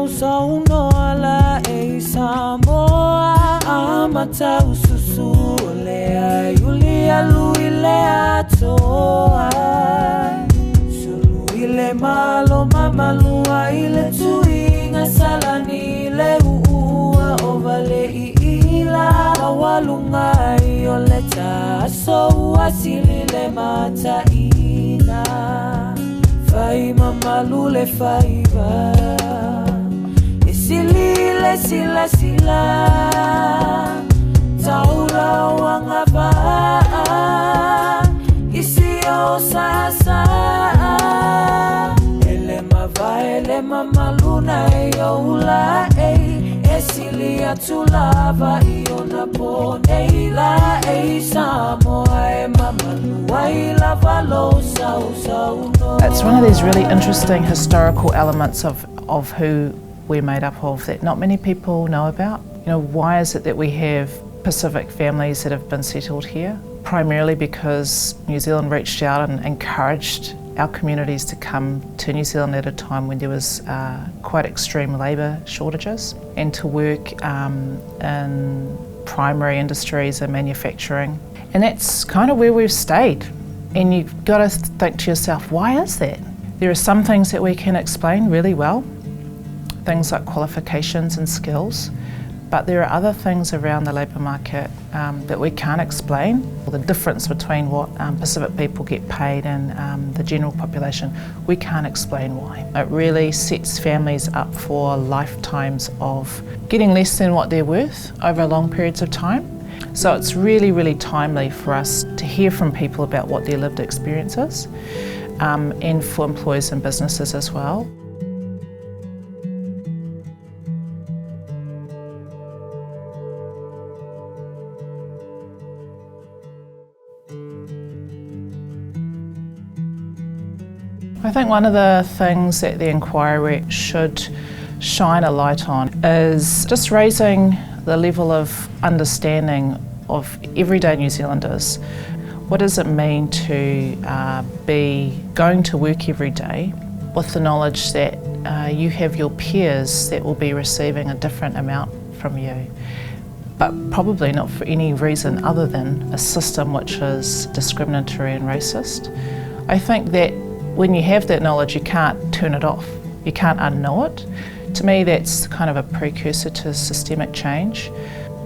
saunoa la e Samoa amata ususu lea yulia luilea toa sulu ile malo mamalua ile tuinga salani le uua ovale ila awalunga ioleta so asili le mata ina fai mamalule faiva isilile sila sila taura wangava isio sasa ele mamaluna youla esilia tulava iona poneila Samoa mamalua ila valosa usauno. It's one of these really interesting historical elements of who we're made up of that not many people know about. You know, why is it that we have Pacific families that have been settled here? Primarily because New Zealand reached out and encouraged our communities to come to New Zealand at a time when there was quite extreme labour shortages, and to work in primary industries and manufacturing. And that's kind of where we've stayed. And you've got to think to yourself, why is that? There are some things that we can explain really well, things like qualifications and skills, but there are other things around the labour market that we can't explain. The difference between what Pacific people get paid and the general population, we can't explain why. It really sets families up for lifetimes of getting less than what they're worth over long periods of time. So it's really, really timely for us to hear from people about what their lived experience is, and for employers and businesses as well. I think one of the things that the inquiry should shine a light on is just raising the level of understanding of everyday New Zealanders. What does it mean to be going to work every day with the knowledge that you have your peers that will be receiving a different amount from you, but probably not for any reason other than a system which is discriminatory and racist? I think that when you have that knowledge, you can't turn it off. You can't unknow it. To me, that's kind of a precursor to systemic change.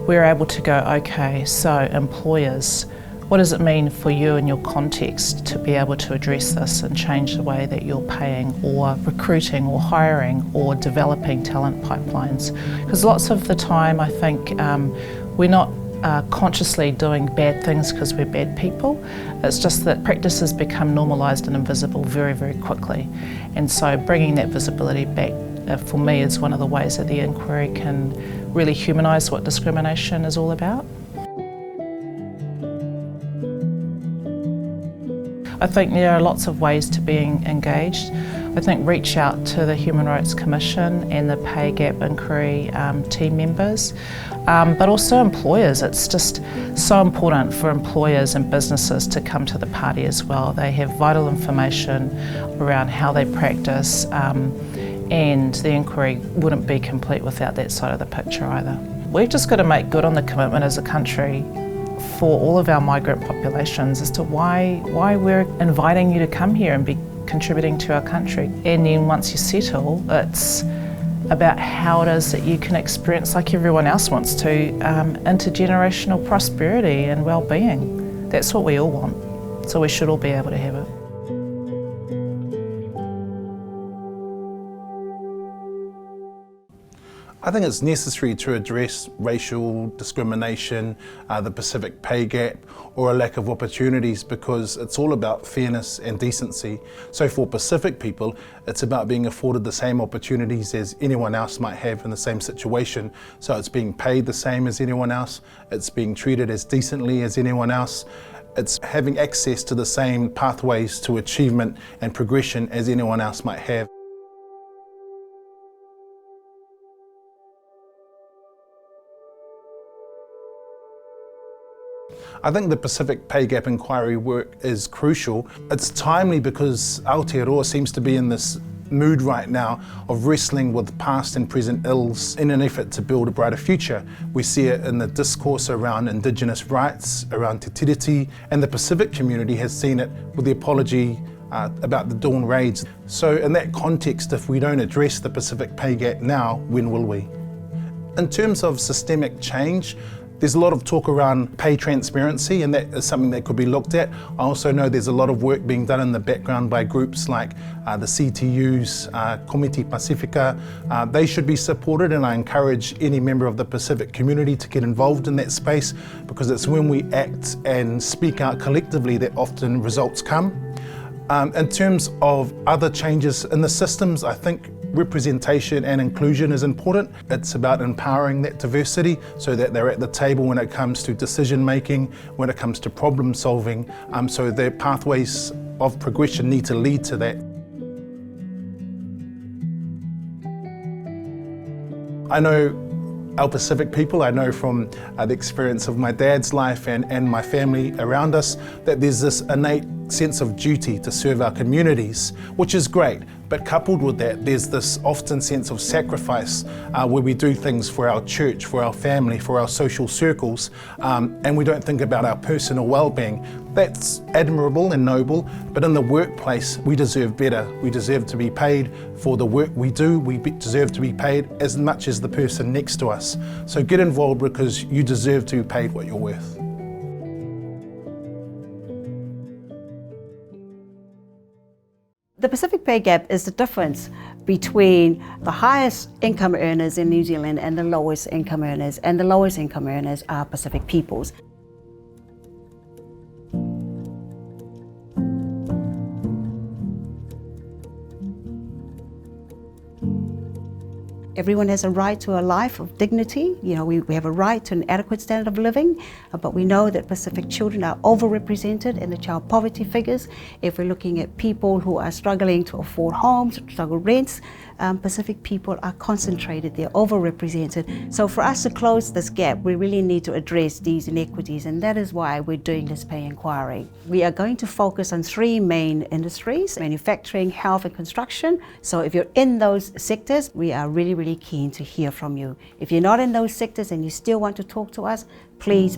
We're able to go, okay, so employers, what does it mean for you in your context to be able to address this and change the way that you're paying or recruiting or hiring or developing talent pipelines? Because lots of the time, I think we're not consciously doing bad things because we're bad people. It's just that practices become normalised and invisible very, very quickly. And so bringing that visibility back, for me, is one of the ways that the inquiry can really humanise what discrimination is all about. I think there are lots of ways to being engaged. I think reach out to the Human Rights Commission and the Pay Gap Inquiry team members, but also employers. It's just so important for employers and businesses to come to the party as well. They have vital information around how they practice, and the inquiry wouldn't be complete without that side of the picture either. We've just got to make good on the commitment as a country for all of our migrant populations as to why we're inviting you to come here and be contributing to our country. And then once you settle, it's about how it is that you can experience, like everyone else wants to, intergenerational prosperity and well-being. That's what we all want, so we should all be able to have it. I think it's necessary to address racial discrimination, the Pacific pay gap, or a lack of opportunities, because it's all about fairness and decency. So for Pacific people, it's about being afforded the same opportunities as anyone else might have in the same situation. So it's being paid the same as anyone else, it's being treated as decently as anyone else, it's having access to the same pathways to achievement and progression as anyone else might have. I think the Pacific Pay Gap Inquiry work is crucial. It's timely because Aotearoa seems to be in this mood right now of wrestling with past and present ills in an effort to build a brighter future. We see it in the discourse around Indigenous rights, around Te Tiriti, and the Pacific community has seen it with the apology about the Dawn raids. So in that context, if we don't address the Pacific pay gap now, when will we? In terms of systemic change, there's a lot of talk around pay transparency, and that is something that could be looked at. I also know there's a lot of work being done in the background by groups like the CTUs, Komiti Pacifica. They should be supported, and I encourage any member of the Pacific community to get involved in that space, because it's when we act and speak out collectively that often results come. In terms of other changes in the systems, I think representation and inclusion is important. It's about empowering that diversity so that they're at the table when it comes to decision making, when it comes to problem solving, so their pathways of progression need to lead to that. I know our Pacific people, I know from the experience of my dad's life and my family around us, that there's this innate sense of duty to serve our communities, which is great. But coupled with that, there's this often sense of sacrifice where we do things for our church, for our family, for our social circles, and we don't think about our personal well-being. That's admirable and noble, but in the workplace, we deserve better. We deserve to be paid for the work we do. We deserve to be paid as much as the person next to us. So get involved, because you deserve to be paid what you're worth. The Pacific pay gap is the difference between the highest income earners in New Zealand and the lowest income earners, and the lowest income earners are Pacific peoples. Everyone has a right to a life of dignity. You know, we have a right to an adequate standard of living, but we know that Pacific children are overrepresented in the child poverty figures. If we're looking at people who are struggling to afford homes, struggle rents, Pacific people are concentrated, they're overrepresented. So for us to close this gap, we really need to address these inequities, and that is why we're doing this pay inquiry. We are going to focus on three main industries: manufacturing, health, and construction. So if you're in those sectors, we are really keen to hear from you. If you're not in those sectors and you still want to talk to us, please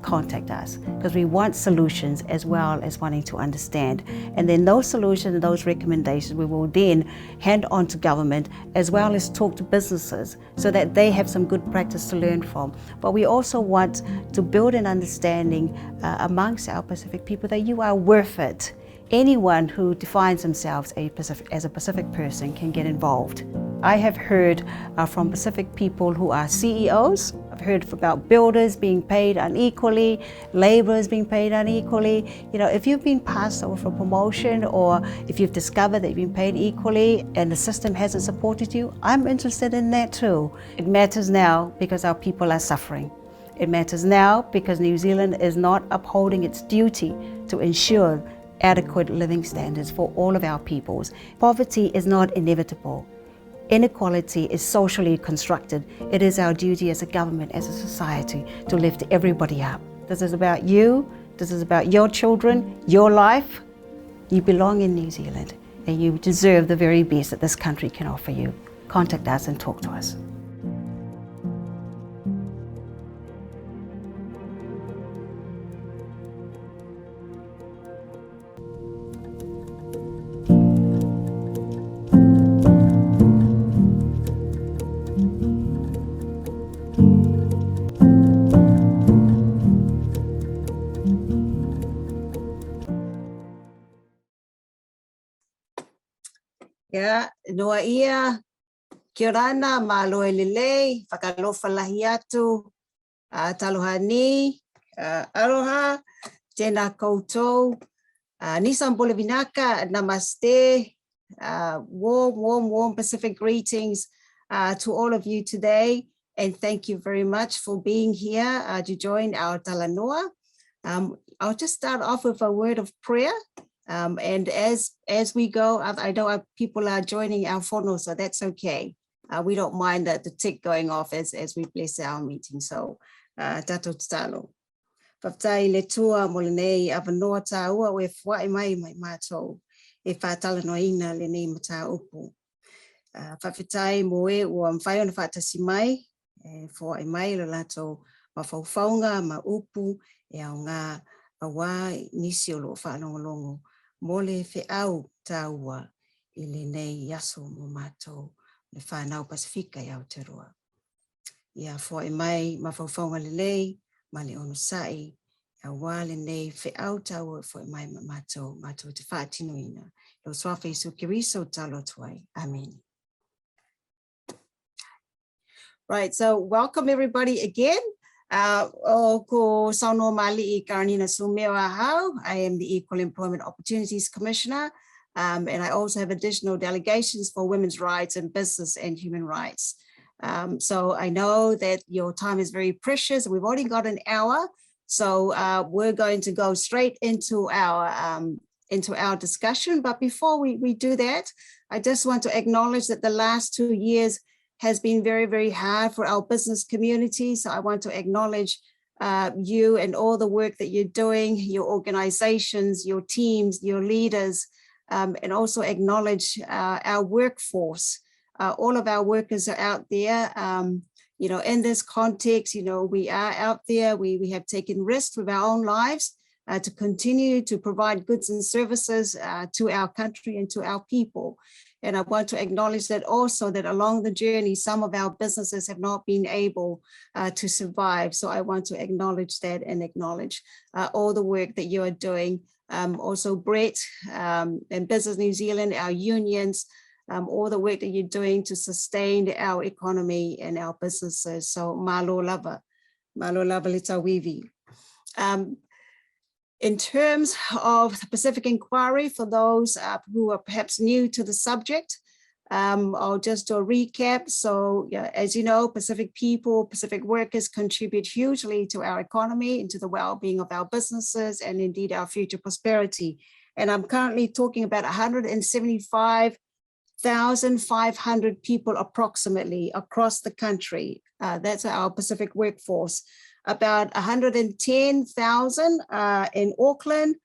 contact us, because we want solutions as well as wanting to understand. And then those solutions and those recommendations we will then hand on to government, as well as talk to businesses so that they have some good practice to learn from. But we also want to build an understanding amongst our Pacific people that you are worth it. Anyone who defines themselves as a Pacific person can get involved. I have heard from Pacific people who are CEOs. I've heard about builders being paid unequally, laborers being paid unequally. You know, if you've been passed over for promotion, or if you've discovered that you've been paid equally and the system hasn't supported you, I'm interested in that too. It matters now because our people are suffering. It matters now because New Zealand is not upholding its duty to ensure adequate living standards for all of our peoples. Poverty is not inevitable. Inequality is socially constructed. It is our duty as a government, as a society, to lift everybody up. This is about you. This is about your children, your life. You belong in New Zealand, and you deserve the very best that this country can offer you. Contact us and talk to us. Ya, noa ia, kia rana, māloe lelei, whakalofa lahi atu, talohani, aroha, tēnā koutou, Nissan Bolivinaka, namaste, warm Pacific greetings to all of you today, and thank you very much for being here to join our talanoa. I'll just start off with a word of prayer. And as we go, I know people are joining our whono, so that's okay. We don't mind the tick going off as we bless our meeting. So, tato talo. Whaftai le tua mo le nei awanoa tāua we whae mai mātou. whātala noina le nei mata upu. Whawhitai moe ua mwhai ona whātasi mai, fo e mai le lato ma whauwhaunga, ma upu, e au ngā awa nisi o lo whanongolongo, mo le whiau tāua I le nei yaso mo mātou le whanau Pasifika i Aotearoa. Ia fo e mai ma whauwhaunga le lei, ma le ono sai, a wale nei whiau tāua fo e mai ma mātou te whātinoina. Lo swafa Isu Kiriso talo tuai. Amen. Right, so welcome everybody again. O ko sauno mali I Karanina Sumeo ahau. I am the Equal Employment Opportunities Commissioner, and I also have additional delegations for women's rights and business and human rights. So I know that your time is very precious. We've already got an hour, so we're going to go straight into our discussion. But before we do that, I just want to acknowledge that the last 2 years has been very, very hard for our business community. So I want to acknowledge you and all the work that you're doing, your organizations, your teams, your leaders, and also acknowledge our workforce. All of our workers are out there. You know, in this context, you know, we are out there. We have taken risks with our own lives to continue to provide goods and services to our country and to our people. And I want to acknowledge that also that along the journey, some of our businesses have not been able to survive. So I want to acknowledge that and acknowledge all the work that you are doing. Also Brett and Business New Zealand, our unions, all the work that you're doing to sustain our economy and our businesses. So malo lava le tawivi. In terms of the Pacific Inquiry, for those who are perhaps new to the subject, I'll just do a recap. So yeah, as you know, Pacific people, Pacific workers contribute hugely to our economy and to the well-being of our businesses and indeed our future prosperity. And I'm currently talking about 175,500 people approximately across the country. That's our Pacific workforce. About 110,000 in Auckland,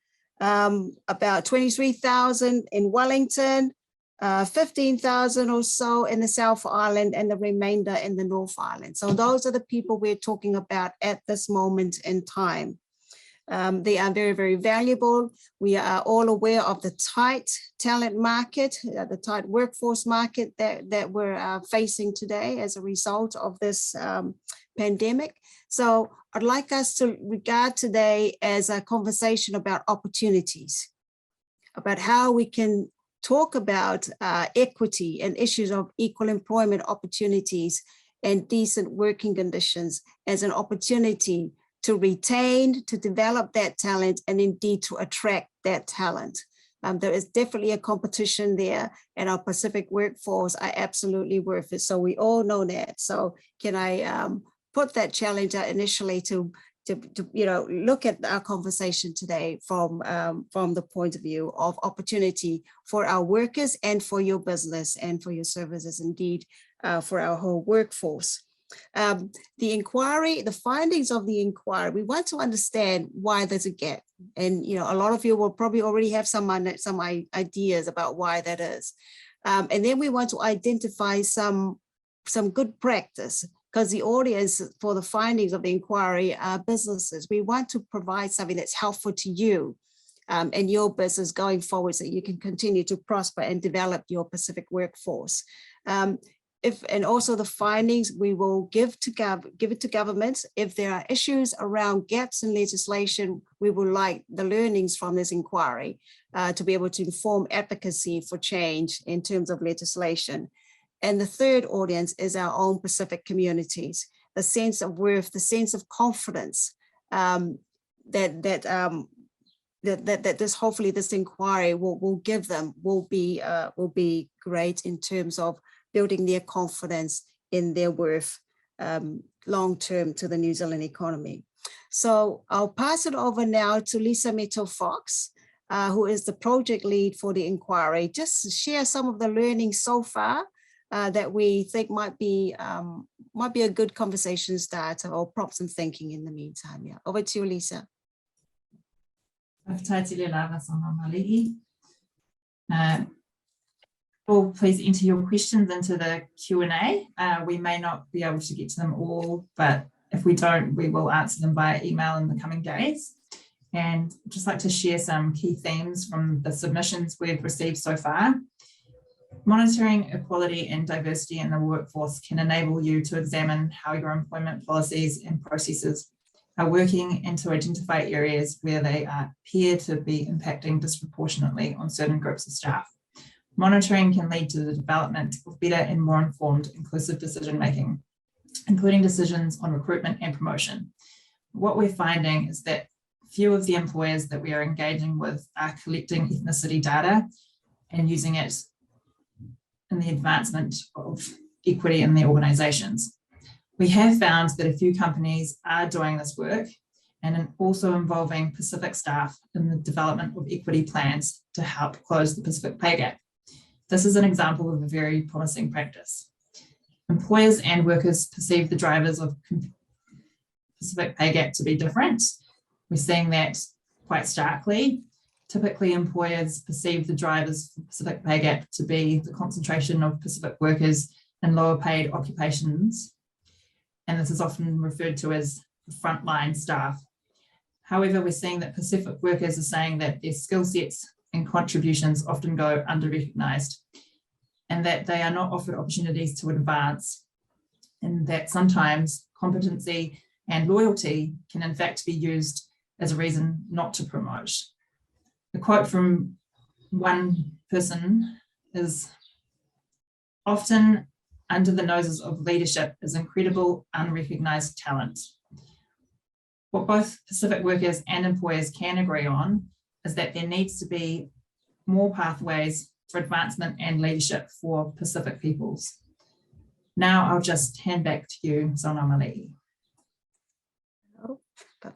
about 23,000 in Wellington, 15,000 or so in the South Island, and the remainder in the North Island. So those are the people we're talking about at this moment in time. They are very, very valuable. We are all aware of the tight talent market, the tight workforce market that we're facing today as a result of this pandemic. So I'd like us to regard today as a conversation about opportunities, about how we can talk about equity and issues of equal employment opportunities and decent working conditions as an opportunity to retain, to develop that talent, and indeed to attract that talent. There is definitely a competition there, and our Pacific workforce are absolutely worth it. So we all know that. So can I put that challenge out initially to you know, look at our conversation today from the point of view of opportunity for our workers and for your business and for your services, indeed for our whole workforce. The inquiry, the findings of the inquiry, we want to understand why there's a gap. And, you know, a lot of you will probably already have some ideas about why that is. And then we want to identify some good practice, because the audience for the findings of the inquiry are businesses. We want to provide something that's helpful to you and your business going forward so you can continue to prosper and develop your Pacific workforce. And also the findings we will give it to governments. If there are issues around gaps in legislation, we would like the learnings from this inquiry to be able to inform advocacy for change in terms of legislation. And the third audience is our own Pacific communities, the sense of worth, the sense of confidence that this, hopefully this inquiry will give them will be great in terms of building their confidence in their worth long-term to the New Zealand economy. So I'll pass it over now to Lisa Meto-Fox, who is the project lead for the inquiry, just to share some of the learnings so far that we think might be a good conversation starter or prompt some thinking in the meantime. Yeah, over to you, Lisa. All please enter your questions into the Q&A. We may not be able to get to them all, but if we don't, we will answer them via email in the coming days. And I'd just like to share some key themes from the submissions we've received so far. Monitoring equality and diversity in the workforce can enable you to examine how your employment policies and processes are working and to identify areas where they appear to be impacting disproportionately on certain groups of staff. Monitoring can lead to the development of better and more informed, inclusive decision-making, including decisions on recruitment and promotion. What we're finding is that few of the employers that we are engaging with are collecting ethnicity data and using it in the advancement of equity in their organisations. We have found that a few companies are doing this work and also involving Pacific staff in the development of equity plans to help close the Pacific pay gap. This is an example of a very promising practice. Employers and workers perceive the drivers of Pacific pay gap to be different. We're seeing that quite starkly. Typically, employers perceive the drivers for Pacific pay gap to be the concentration of Pacific workers in lower paid occupations, and this is often referred to as the frontline staff. However, we're seeing that Pacific workers are saying that their skill sets and contributions often go under-recognised, and that they are not offered opportunities to advance, and that sometimes competency and loyalty can in fact be used as a reason not to promote. The quote from one person is, "Often under the noses of leadership is incredible unrecognised talent." What both Pacific workers and employers can agree on is that there needs to be more pathways for advancement and leadership for Pacific peoples. Now I'll just hand back to you, Zona Mali'i.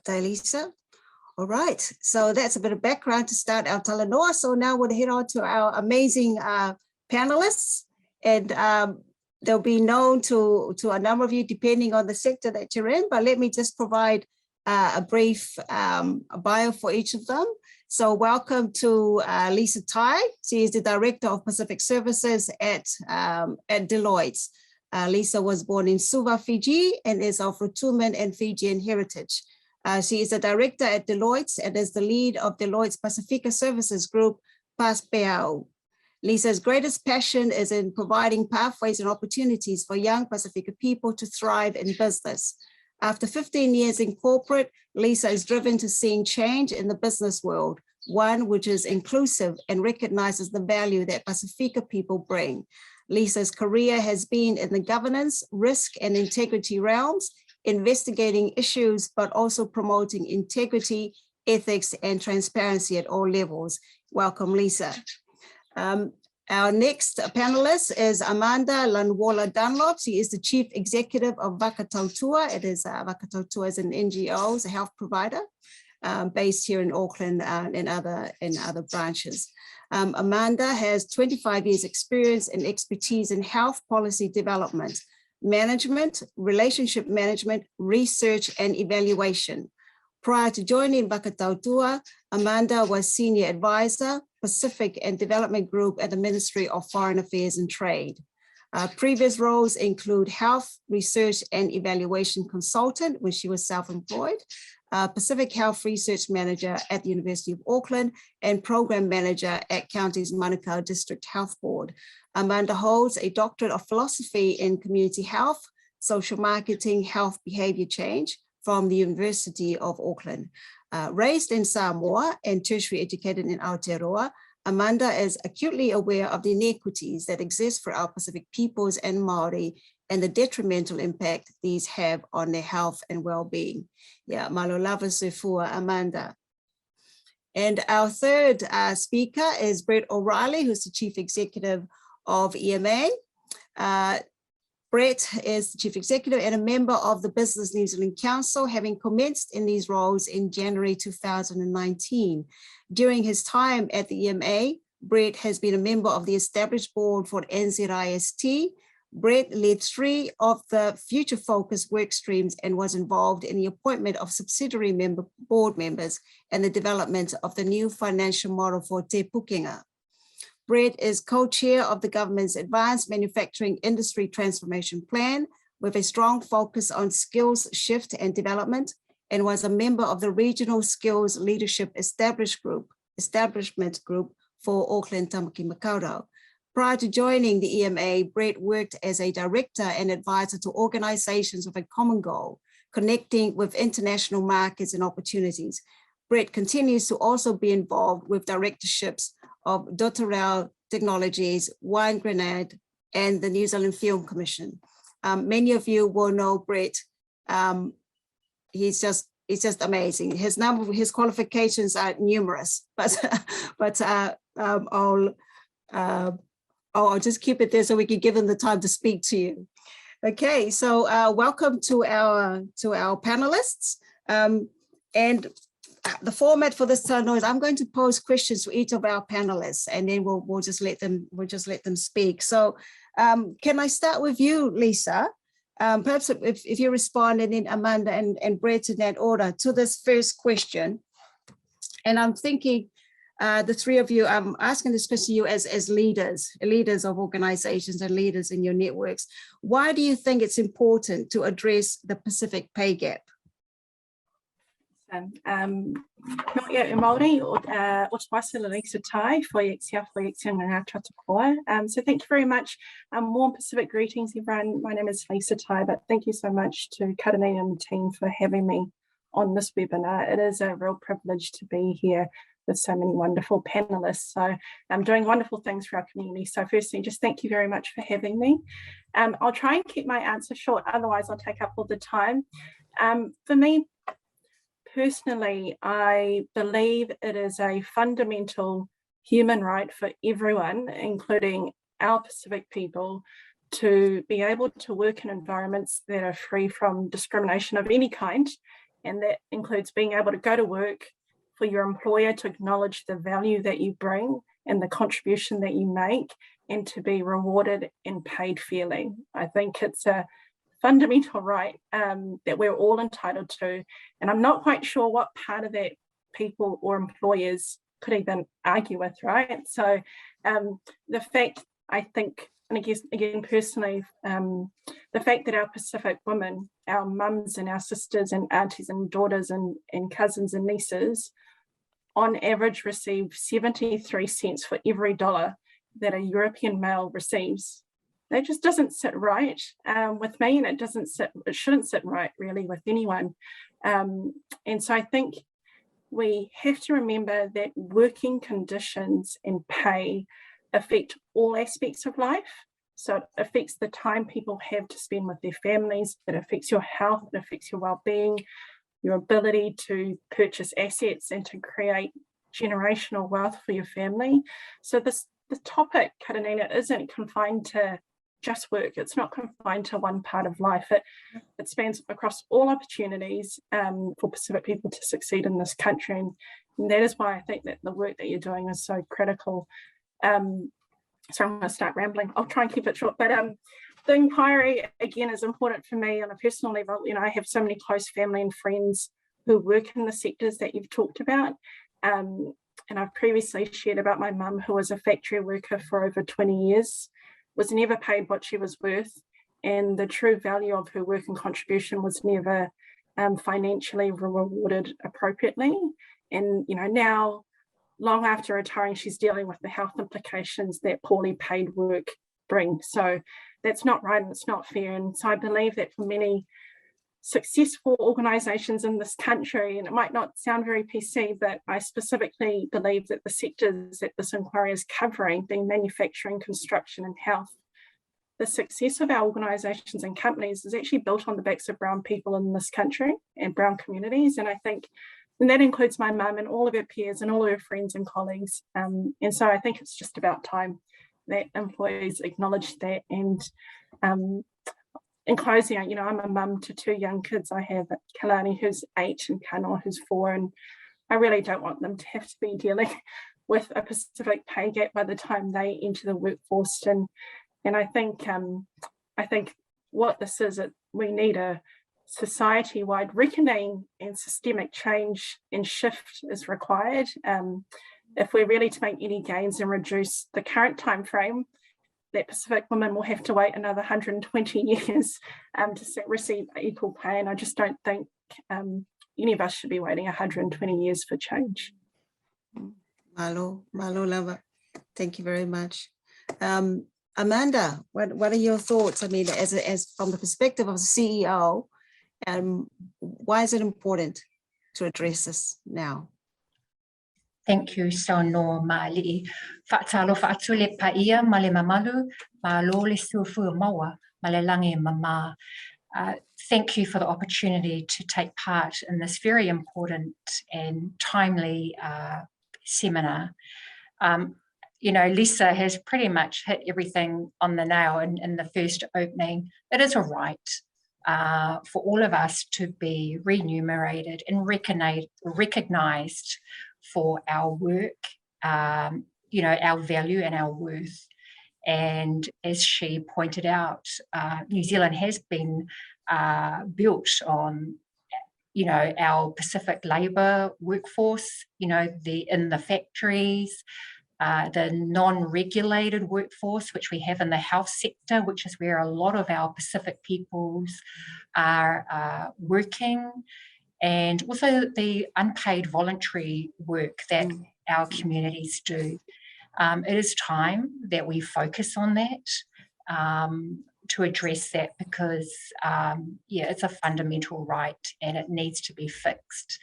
Lisa. All right, so that's a bit of background to start our talanoa. So now we'll head on to our amazing panelists, and they'll be known to a number of you depending on the sector that you're in, but let me just provide a brief bio for each of them. So welcome to Lisa Tai. She is the Director of Pacific Services at Deloitte. Lisa was born in Suva, Fiji, and is of Rotuman and Fijian heritage. She is a director at Deloitte and is the lead of Deloitte's Pacifica Services Group, PASPEAO. Lisa's greatest passion is in providing pathways and opportunities for young Pacifica people to thrive in business. After 15 years in corporate, Lisa is driven to seeing change in the business world, one which is inclusive and recognizes the value that Pacifica people bring. Lisa's career has been in the governance, risk, and integrity realms, investigating issues, but also promoting integrity, ethics, and transparency at all levels. Welcome, Lisa. Our next panelist is Amanda Lanwola Dunlop. She is the Chief Executive of Vakatautua. It is Vakatautua is an NGO, is a health provider based here in Auckland and other branches. Amanda has 25 years experience and expertise in health policy development, management, relationship management, research, and evaluation. Prior to joining Vakatautua, Amanda was Senior Advisor, Pacific and Development Group at the Ministry of Foreign Affairs and Trade. Previous roles include Health, Research, and Evaluation Consultant when she was self-employed, Pacific Health Research Manager at the University of Auckland, and Program Manager at County's Manukau District Health Board. Amanda holds a Doctorate of Philosophy in Community Health, Social Marketing, Health Behaviour Change from the University of Auckland. Raised in Samoa and tertiary educated in Aotearoa, Amanda is acutely aware of the inequities that exist for our Pacific peoples and Māori and the detrimental impact these have on their health and well-being. Yeah, malo lava sefua, Amanda. And our third speaker is Brett O'Reilly, who's the Chief Executive of EMA. Brett is the Chief Executive and a member of the Business New Zealand Council, having commenced in these roles in January 2019. During his time at the EMA, Brett has been a member of the established board for NZIST. Brett led 3 of the future focus work streams and was involved in the appointment of subsidiary board members and the development of the new financial model for Te Pukenga. Brett is co-chair of the government's Advanced Manufacturing Industry Transformation Plan with a strong focus on skills shift and development, and was a member of the Regional Skills Leadership Establishment Group for Auckland Tamaki Makaurau. Prior to joining the EMA, Brett worked as a director and advisor to organizations with a common goal, connecting with international markets and opportunities. Brett continues to also be involved with directorships of Dotterell Technologies, Wine Grenade, and the New Zealand Film Commission. Many of you will know Brett. He's just amazing. His qualifications are numerous, but I'll just keep it there so we can give him the time to speak to you. Okay, so welcome to our panelists. And the format for this turn is I'm going to pose questions to each of our panelists, and then we'll just let them speak. So can I start with you, Lisa? Perhaps if you respond, and then Amanda and Brett in that order to this first question. And I'm thinking, the three of you, I'm asking this question to you as leaders of organizations and leaders in your networks. Why do you think it's important to address the Pacific pay gap? Kia ora Māori, o te waisala Lisa Tai, so thank you very much. Warm Pacific greetings, everyone. My name is Lisa Tai, but thank you so much to Karanina and the team for having me on this webinar. It is a real privilege to be here with so many wonderful panelists. So I'm doing wonderful things for our community. So firstly, just thank you very much for having me. I'll try and keep my answer short, otherwise I'll take up all the time. For me, personally, I believe it is a fundamental human right for everyone, including our Pacific people, to be able to work in environments that are free from discrimination of any kind. And that includes being able to go to work, for your employer to acknowledge the value that you bring and the contribution that you make, and to be rewarded and paid fairly. I think it's a fundamental right that we're all entitled to. And I'm not quite sure what part of that people or employers could even argue with, right? So the fact, I think, and I guess again personally, the fact that our Pacific women, our mums and our sisters and aunties and daughters and cousins and nieces, on average receive 73 cents for every dollar that a European male receives. That just doesn't sit right with me, and it shouldn't sit right really with anyone. And so I think we have to remember that working conditions and pay affect all aspects of life. So it affects the time people have to spend with their families, it affects your health, it affects your well-being, your ability to purchase assets and to create generational wealth for your family. So the topic, Karanina, isn't confined to just work. It's not confined to one part of life. It spans across all opportunities for Pacific people to succeed in this country. And that is why I think that the work that you're doing is so critical. So I'm going to start rambling. I'll try and keep it short. But the inquiry, again, is important for me on a personal level. You know, I have so many close family and friends who work in the sectors that you've talked about. And I've previously shared about my mum, who was a factory worker for over 20 years, was never paid what she was worth, and the true value of her work and contribution was never financially rewarded appropriately. And, you know, now, long after retiring, she's dealing with the health implications that poorly paid work brings. So that's not right and it's not fair. And so I believe that for many successful organisations in this country, and it might not sound very PC, but I specifically believe that the sectors that this inquiry is covering, being manufacturing, construction and health, the success of our organisations and companies is actually built on the backs of brown people in this country and brown communities. And I think, and that includes my mum and all of her peers and all of her friends and colleagues. And so I think it's just about time that employees acknowledge that. And in closing, you know, I'm a mum to two young kids. I have Kalani, who's 8, and Kanoa, who's 4, and I really don't want them to have to be dealing with a Pacific pay gap by the time they enter the workforce. And I think what this is, we need a society-wide reckoning and systemic change and shift is required. if we're really to make any gains and reduce the current time frame, that Pacific women will have to wait another 120 years to receive equal pay. And I just don't think any of us should be waiting 120 years for change. Malo lava. Thank you very much. Amanda, what are your thoughts? I mean, as from the perspective of the CEO, why is it important to address this now? Thank you so no mali. Fatalo fatule paia male mamalu malo le sufu mawa male langi mama. Thank you for the opportunity to take part in this very important and timely seminar. You know, Lisa has pretty much hit everything on the nail in the first opening. It is a right for all of us to be remunerated and recognised for our work, you know, our value and our worth. And as she pointed out, New Zealand has been built on, you know, our Pacific labour workforce, you know, in the factories, the non-regulated workforce, which we have in the health sector, which is where a lot of our Pacific peoples are working, and also the unpaid voluntary work that our communities do. It is time that we focus on that, to address that, because yeah, it's a fundamental right and it needs to be fixed.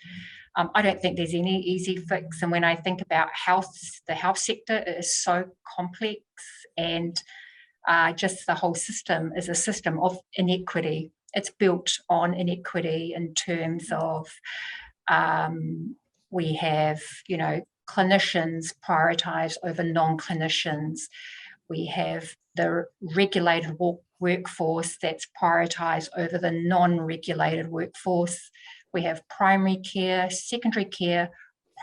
I don't think there's any easy fix, and when I think about health, the health sector is so complex, and just the whole system is a system of inequity. It's built on inequity in terms of we have, you know, clinicians prioritised over non-clinicians. We have the regulated workforce that's prioritised over the non-regulated workforce. We have primary care, secondary care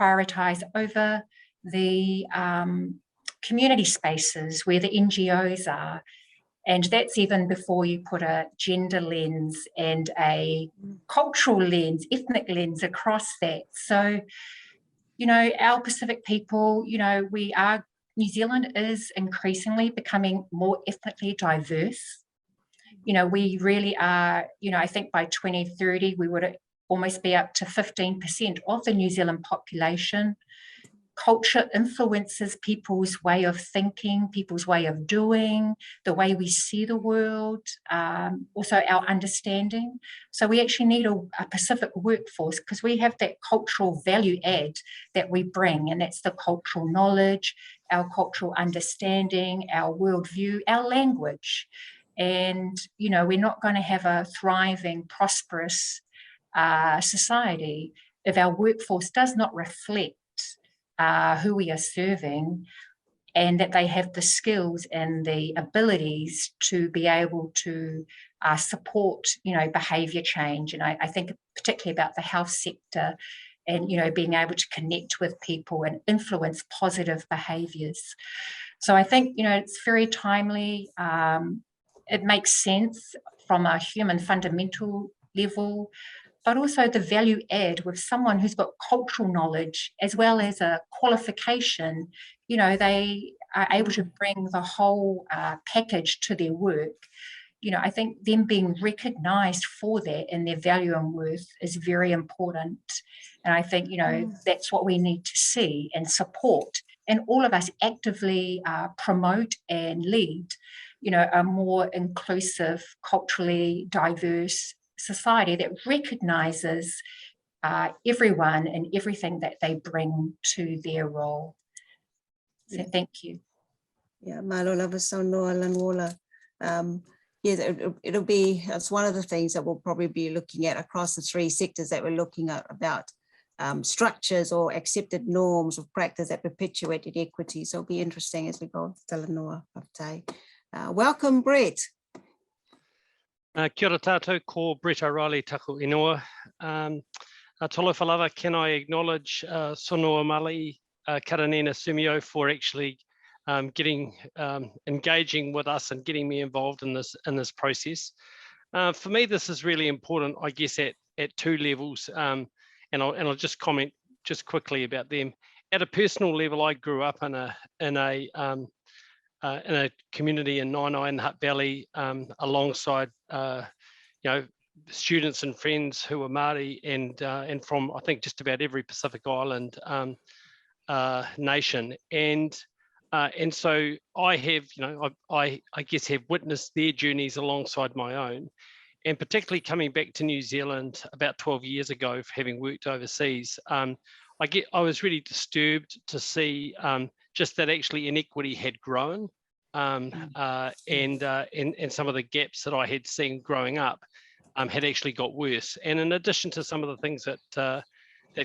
prioritised over the community spaces where the NGOs are. And that's even before you put a gender lens and a cultural lens, ethnic lens across that. So, you know, our Pacific people, you know, New Zealand is increasingly becoming more ethnically diverse. You know, we really are, you know, I think by 2030, we would almost be up to 15% of the New Zealand population. Culture influences people's way of thinking, people's way of doing, the way we see the world, also our understanding. So we actually need a Pacific workforce because we have that cultural value add that we bring, and that's the cultural knowledge, our cultural understanding, our worldview, our language. And, you know, we're not going to have a thriving, prosperous society if our workforce does not reflect who we are serving, and that they have the skills and the abilities to be able to support, you know, behaviour change. And I think particularly about the health sector and, you know, being able to connect with people and influence positive behaviours. So I think, you know, it's very timely. It makes sense from a human fundamental level, but also the value add with someone who's got cultural knowledge as well as a qualification. You know, they are able to bring the whole package to their work. You know, I think them being recognised for that and their value and worth is very important. And I think, you know, that's what we need to see and support, and all of us actively promote and lead, you know, a more inclusive, culturally diverse society that recognises everyone and everything that they bring to their role. So thank you. Yeah, malo lava so noa lanwola. Yeah, it'll be, it's one of the things that we'll probably be looking at across the three sectors that we're looking at, about structures or accepted norms of practice that perpetuate inequity. So it'll be interesting as we go to Talanoa Paftai. Welcome, Brett. Kia ora tātou, ko Brett O'Reilly taku ingoa. Tolo whalawa, can I acknowledge Sonoa Mali, Karanina Sumio for actually engaging with us and getting me involved in this process. For me, this is really important, I guess, at two levels, and I'll just comment just quickly about them. at a personal level, I grew up in a community in Nainai in the Hutt Valley, alongside students and friends who were Māori and from, I think, just about every Pacific Island nation. And so I have, I guess have witnessed their journeys alongside my own. And particularly coming back to New Zealand about 12 years ago, having worked overseas, I was really disturbed to see just that actually inequity had grown, and some of the gaps that I had seen growing up had actually got worse. And in addition to some of the things that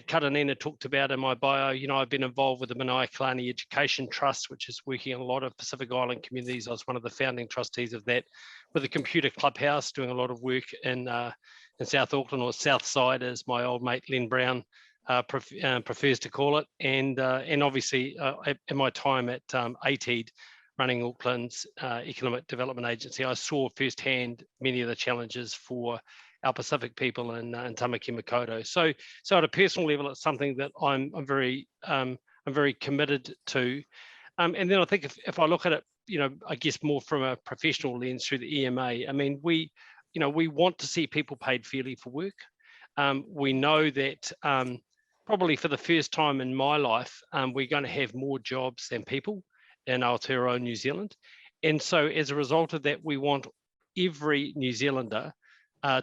Karanina talked about in my bio, I've been involved with the Manaia Kalani Education Trust, which is working in a lot of Pacific Island communities. I was one of the founding trustees of that, with the Computer Clubhouse, doing a lot of work in South Auckland, or South Side, as my old mate Len Brown prefers to call it. And obviously, in my time at ATED, running Auckland's Economic Development Agency, I saw firsthand many of the challenges for our Pacific people in Tamaki Makaurau. So at a personal level, it's something that I'm very committed to. And then I think if I look at it, I guess more from a professional lens through the EMA, I mean, we want to see people paid fairly for work. We know that probably for the first time in my life, we're going to have more jobs than people in Aotearoa, New Zealand. And so as a result of that, we want every New Zealander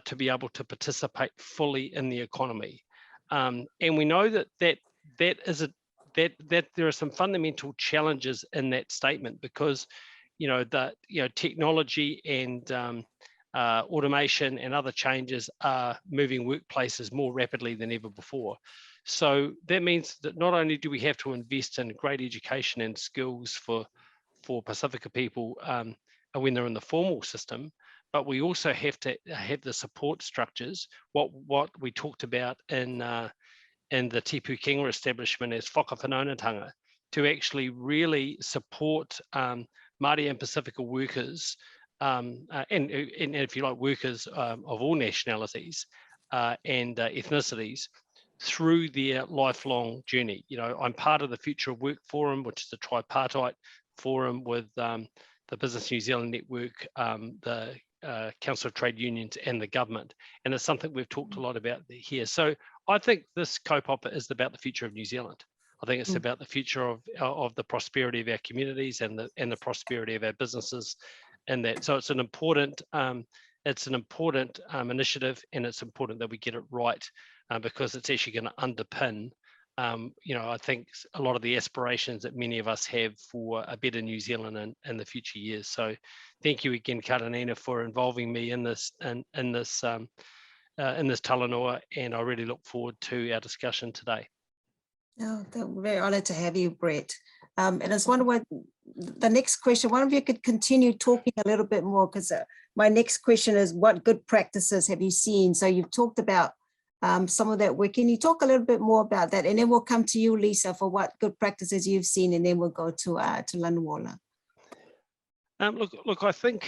to be able to participate fully in the economy. And we know that there are some fundamental challenges in that statement, because technology and automation and other changes are moving workplaces more rapidly than ever before. So that means that not only do we have to invest in great education and skills for Pasifika people when they're in the formal system, but we also have to have the support structures, what we talked about in the Tipu Kinga establishment as whakawhanaungatanga, to actually really support Māori and Pasifika workers, and if you like, workers of all nationalities and ethnicities through their lifelong journey. I'm part of the Future of Work Forum, which is a tripartite forum with the Business New Zealand Network, the Council of Trade Unions and the government. And it's something we've talked a lot about here. So I think this kaupapa is about the future of New Zealand. I think it's about the future of the prosperity of our communities and the prosperity of our businesses. And that, so it's an important initiative, and it's important that we get it right, because it's actually going to underpin, I think, a lot of the aspirations that many of us have for a better New Zealand in the future years. So, thank you again, Karanina, for involving me in this talanoa, and I really look forward to our discussion today. Oh, we're very honoured to have you, Brett. And I was wondering what the next question, one of you could continue talking a little bit more, because my next question is, what good practices have you seen? So you've talked about some of that work. Can you talk a little bit more about that? And then we'll come to you, Lisa, for what good practices you've seen, and then we'll go to Lanuola. Look, I think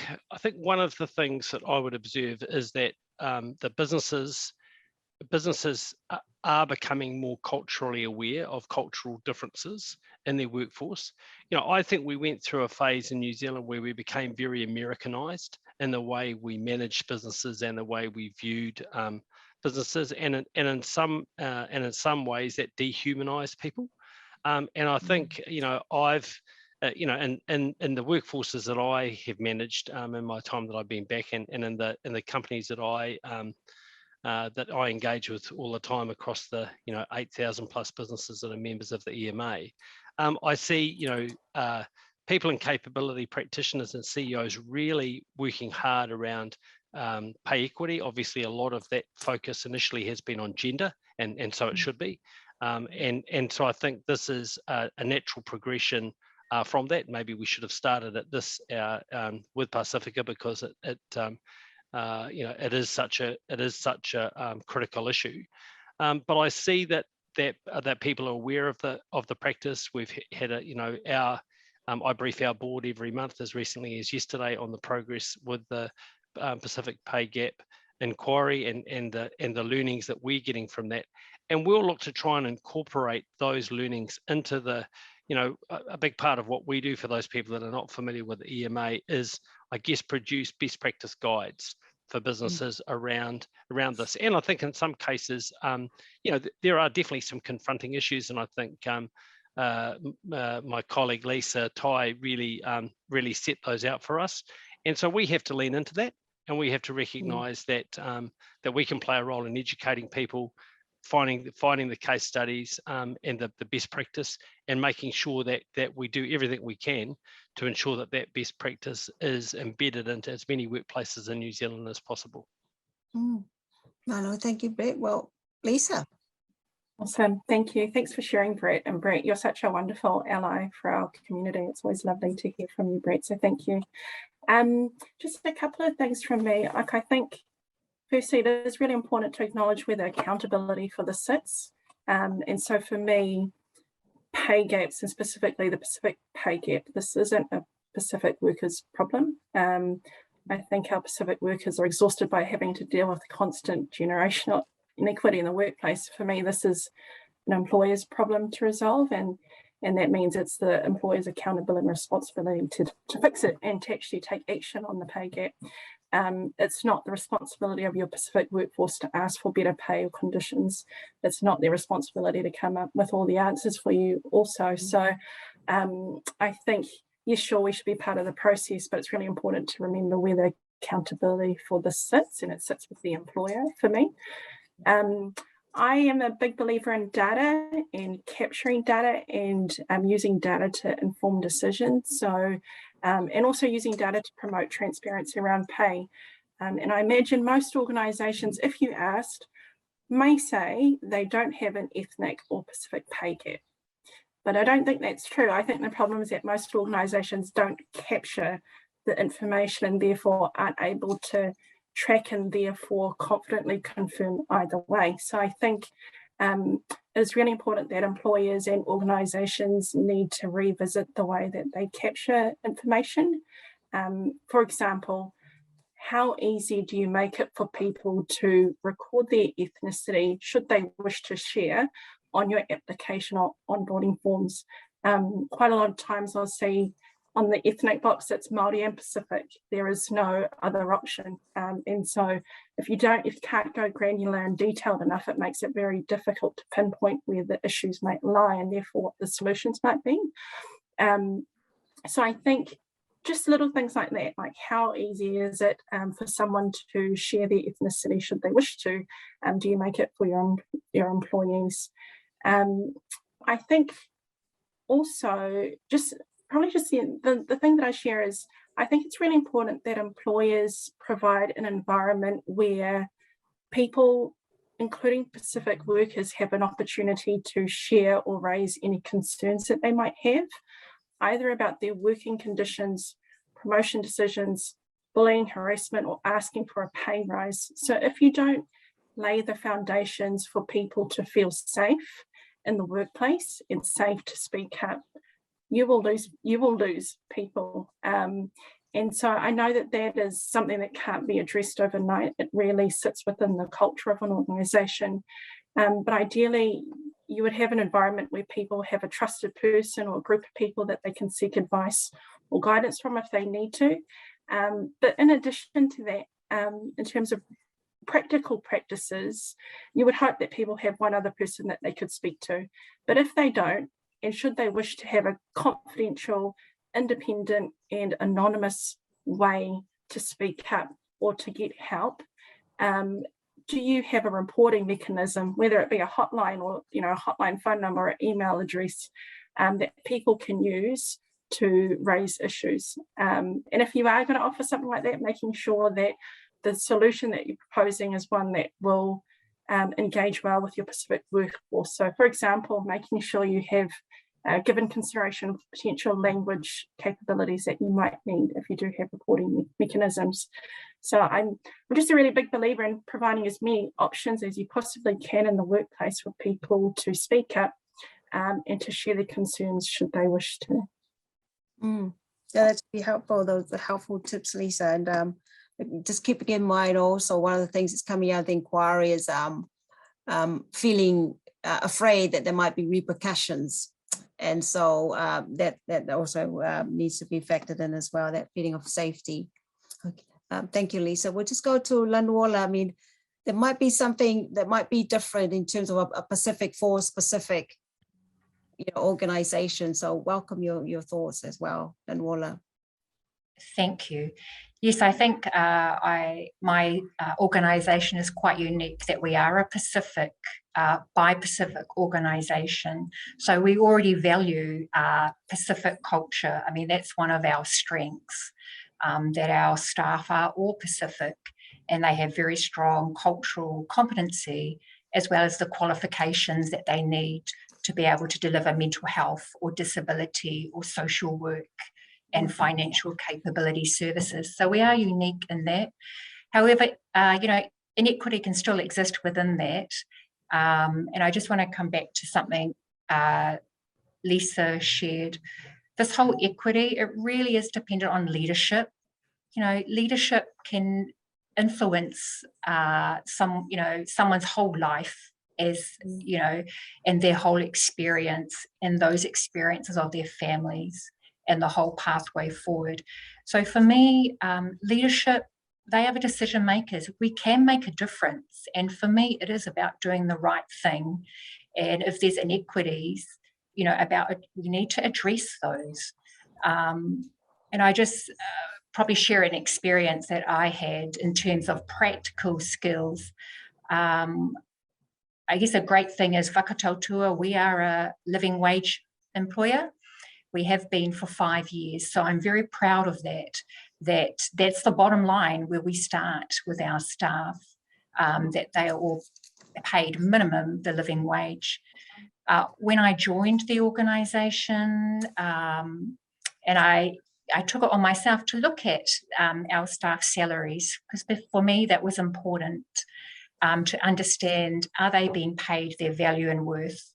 one of the things that I would observe is that the businesses are becoming more culturally aware of cultural differences in their workforce. I think we went through a phase in New Zealand where we became very Americanized in the way we managed businesses and the way we viewed businesses, and in some ways that dehumanized people. And I think I've in the workforces that I have managed in my time that I've been back, and in the companies that I engage with all the time across the 8,000 plus businesses that are members of the EMA, I see people and capability practitioners and CEOs really working hard around pay equity. Obviously, a lot of that focus initially has been on gender, and so it should be. And so I think this is a natural progression from that. Maybe we should have started at this with Pasifika, because it is such a critical issue. But I see that people are aware of the practice. We've had I brief our board every month, as recently as yesterday, on the progress with the Pacific pay gap inquiry and the learnings that we're getting from that. And we'll look to try and incorporate those learnings into the, a big part of what we do for those people that are not familiar with EMA is, I guess, produce best practice guides for businesses around this. And I think in some cases, there are definitely some confronting issues. And I think my colleague Lisa Tai really set those out for us. And so we have to lean into that, and we have to recognise that that we can play a role in educating people, finding the case studies and the best practice, and making sure that we do everything we can to ensure that best practice is embedded into as many workplaces in New Zealand as possible. No, thank you, Brett. Well, Lisa. Awesome, thank you. Thanks for sharing, Brett. And Brett, you're such a wonderful ally for our community. It's always lovely to hear from you, Brett, so thank you. Just a couple of things from me. Like, I think, firstly, it is really important to acknowledge where the accountability for this sits. And so for me, pay gaps, and specifically the Pacific pay gap, this isn't a Pacific workers problem. I think our Pacific workers are exhausted by having to deal with the constant generational inequity in the workplace. For me, this is an employer's problem to resolve, and that means it's the employer's accountability and responsibility to fix it and to actually take action on the pay gap. It's not the responsibility of your Pacific workforce to ask for better pay or conditions. It's not their responsibility to come up with all the answers for you also. So I think, yes, sure, we should be part of the process, but it's really important to remember where the accountability for this sits, and it sits with the employer for me. I am a big believer in data and capturing data and using data to inform decisions. So, and also using data to promote transparency around pay. And I imagine most organisations, if you asked, may say they don't have an ethnic or Pacific pay gap. But I don't think that's true. I think the problem is that most organisations don't capture the information and therefore aren't able to track and therefore confidently confirm either way. So I think it's really important that employers and organisations need to revisit the way that they capture information. For example, how easy do you make it for people to record their ethnicity should they wish to share on your application or onboarding forms? Quite a lot of times I'll see on the ethnic box it's Māori and Pacific. There is no other option. And so if you can't go granular and detailed enough, it makes it very difficult to pinpoint where the issues might lie and therefore what the solutions might be. So I think just little things like that, like how easy is it for someone to share their ethnicity should they wish to? Do you make it for your employees? I think also the thing that I share is I think it's really important that employers provide an environment where people, including Pacific workers, have an opportunity to share or raise any concerns that they might have, either about their working conditions, promotion decisions, bullying, harassment, or asking for a pay rise. So if you don't lay the foundations for people to feel safe in the workplace and safe to speak up, you will lose people. And so I know that is something that can't be addressed overnight. It really sits within the culture of an organisation. But ideally, you would have an environment where people have a trusted person or a group of people that they can seek advice or guidance from if they need to. But in addition to that, in terms of practical practices, you would hope that people have one other person that they could speak to. But if they don't, and should they wish to have a confidential, independent and anonymous way to speak up or to get help, do you have a reporting mechanism, whether it be a hotline or a hotline phone number or email address that people can use to raise issues? And if you are going to offer something like that, making sure that the solution that you're proposing is one that will engage well with your Pacific workforce. So, for example, making sure you have given consideration of potential language capabilities that you might need if you do have reporting mechanisms. So I'm just a really big believer in providing as many options as you possibly can in the workplace for people to speak up and to share their concerns should they wish to. Yeah, that's really helpful. Those are helpful tips, Lisa. And just keeping in mind also, one of the things that's coming out of the inquiry is feeling afraid that there might be repercussions. And so that also needs to be factored in as well, that feeling of safety. Okay. Thank you, Lisa. We'll just go to Lanuola. I mean, there might be something that might be different in terms of a Pacific Force specific organization. So welcome your thoughts as well, Lanuola. Thank you. Yes, I think my organisation is quite unique, that we are a Pacific, bi-Pacific organisation. So we already value Pacific culture. I mean, that's one of our strengths, that our staff are all Pacific and they have very strong cultural competency, as well as the qualifications that they need to be able to deliver mental health or disability or social work and financial capability services. So we are unique in that. However, inequity can still exist within that. And I just want to come back to something Lisa shared. This whole equity, it really is dependent on leadership. Leadership can influence someone's whole life, and their whole experience and those experiences of their families and the whole pathway forward. So for me, leadership, they are the decision makers. We can make a difference. And for me, it is about doing the right thing. And if there's inequities, we need to address those. And I just probably share an experience that I had in terms of practical skills. I guess a great thing is Whakatautua, we are a living wage employer. We have been for 5 years. So I'm very proud of that. That's the bottom line where we start with our staff, that they are all paid minimum the living wage. When I joined the organisation, and I took it on myself to look at our staff salaries, because for me that was important, to understand, are they being paid their value and worth?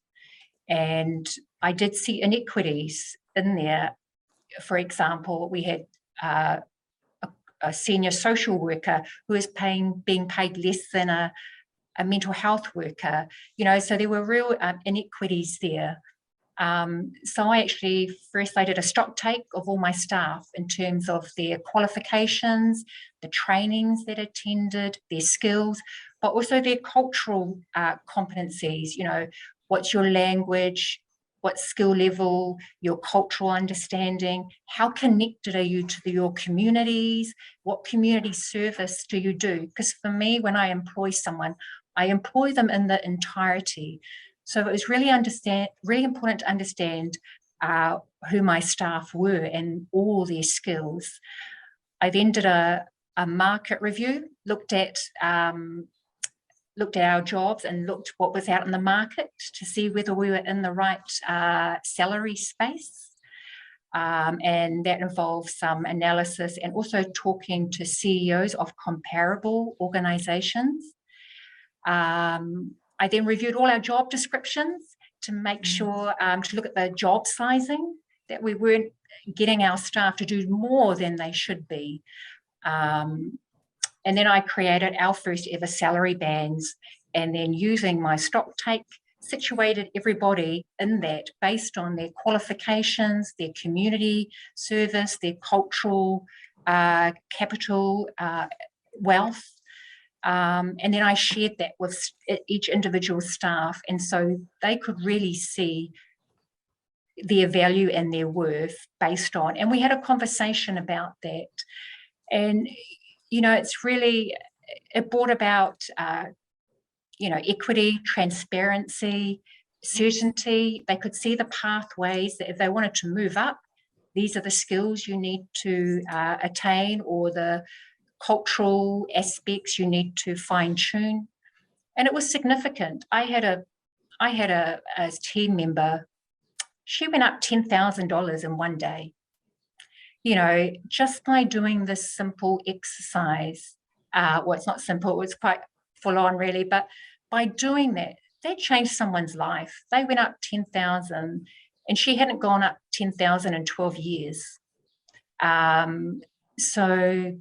And I did see inequities in there. For example, we had a senior social worker who is being paid less than a mental health worker, so there were real inequities there. So I did a stock take of all my staff in terms of their qualifications, the trainings that attended, their skills, but also their cultural competencies. What's your language, what skill level, your cultural understanding, how connected are you to your communities, what community service do you do? Because for me, when I employ someone, I employ them in the entirety. So it was really important to understand who my staff were and all their skills. I then did a market review, looked at our jobs and looked what was out in the market to see whether we were in the right salary space. And that involves some analysis and also talking to CEOs of comparable organisations. I then reviewed all our job descriptions to make sure, to look at the job sizing, that we weren't getting our staff to do more than they should be. And then I created our first ever salary bands, and then using my stock take, situated everybody in that based on their qualifications, their community service, their cultural capital, wealth. And then I shared that with each individual staff, and so they could really see their value and their worth based on, and we had a conversation about that. And it brought about equity, transparency, certainty. They could see the pathways that if they wanted to move up, these are the skills you need to attain, or the cultural aspects you need to fine tune. And it was significant. I had a team member, she went up $10,000 in one day, just by doing this simple exercise. Well, it's not simple, it was quite full on really, but by doing that changed someone's life. They went up 10,000 and she hadn't gone up 10,000 in 12 years. So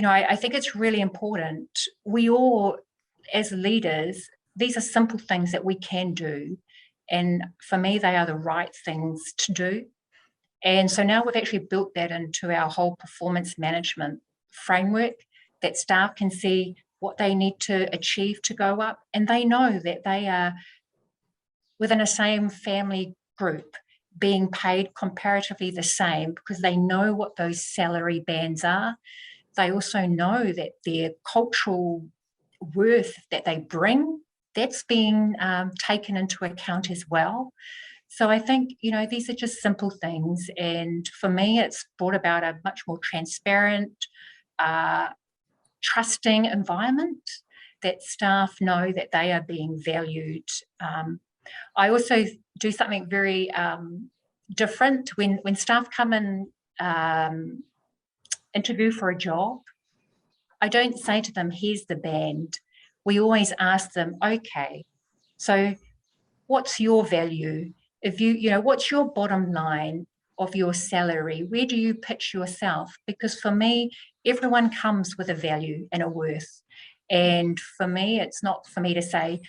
I think it's really important. We all, as leaders, these are simple things that we can do. And for me, they are the right things to do. And so now we've actually built that into our whole performance management framework, that staff can see what they need to achieve to go up. And they know that they are within a same family group being paid comparatively the same, because they know what those salary bands are. They also know that their cultural worth that they bring, that's being taken into account as well. So I think, these are just simple things. And for me, it's brought about a much more transparent, trusting environment, that staff know that they are being valued. I also do something very different when staff come and interview for a job. I don't say to them, here's the band. We always ask them, okay, so what's your value? If what's your bottom line of your salary? Where do you pitch yourself? Because for me, everyone comes with a value and a worth. And for me, it's not for me to say,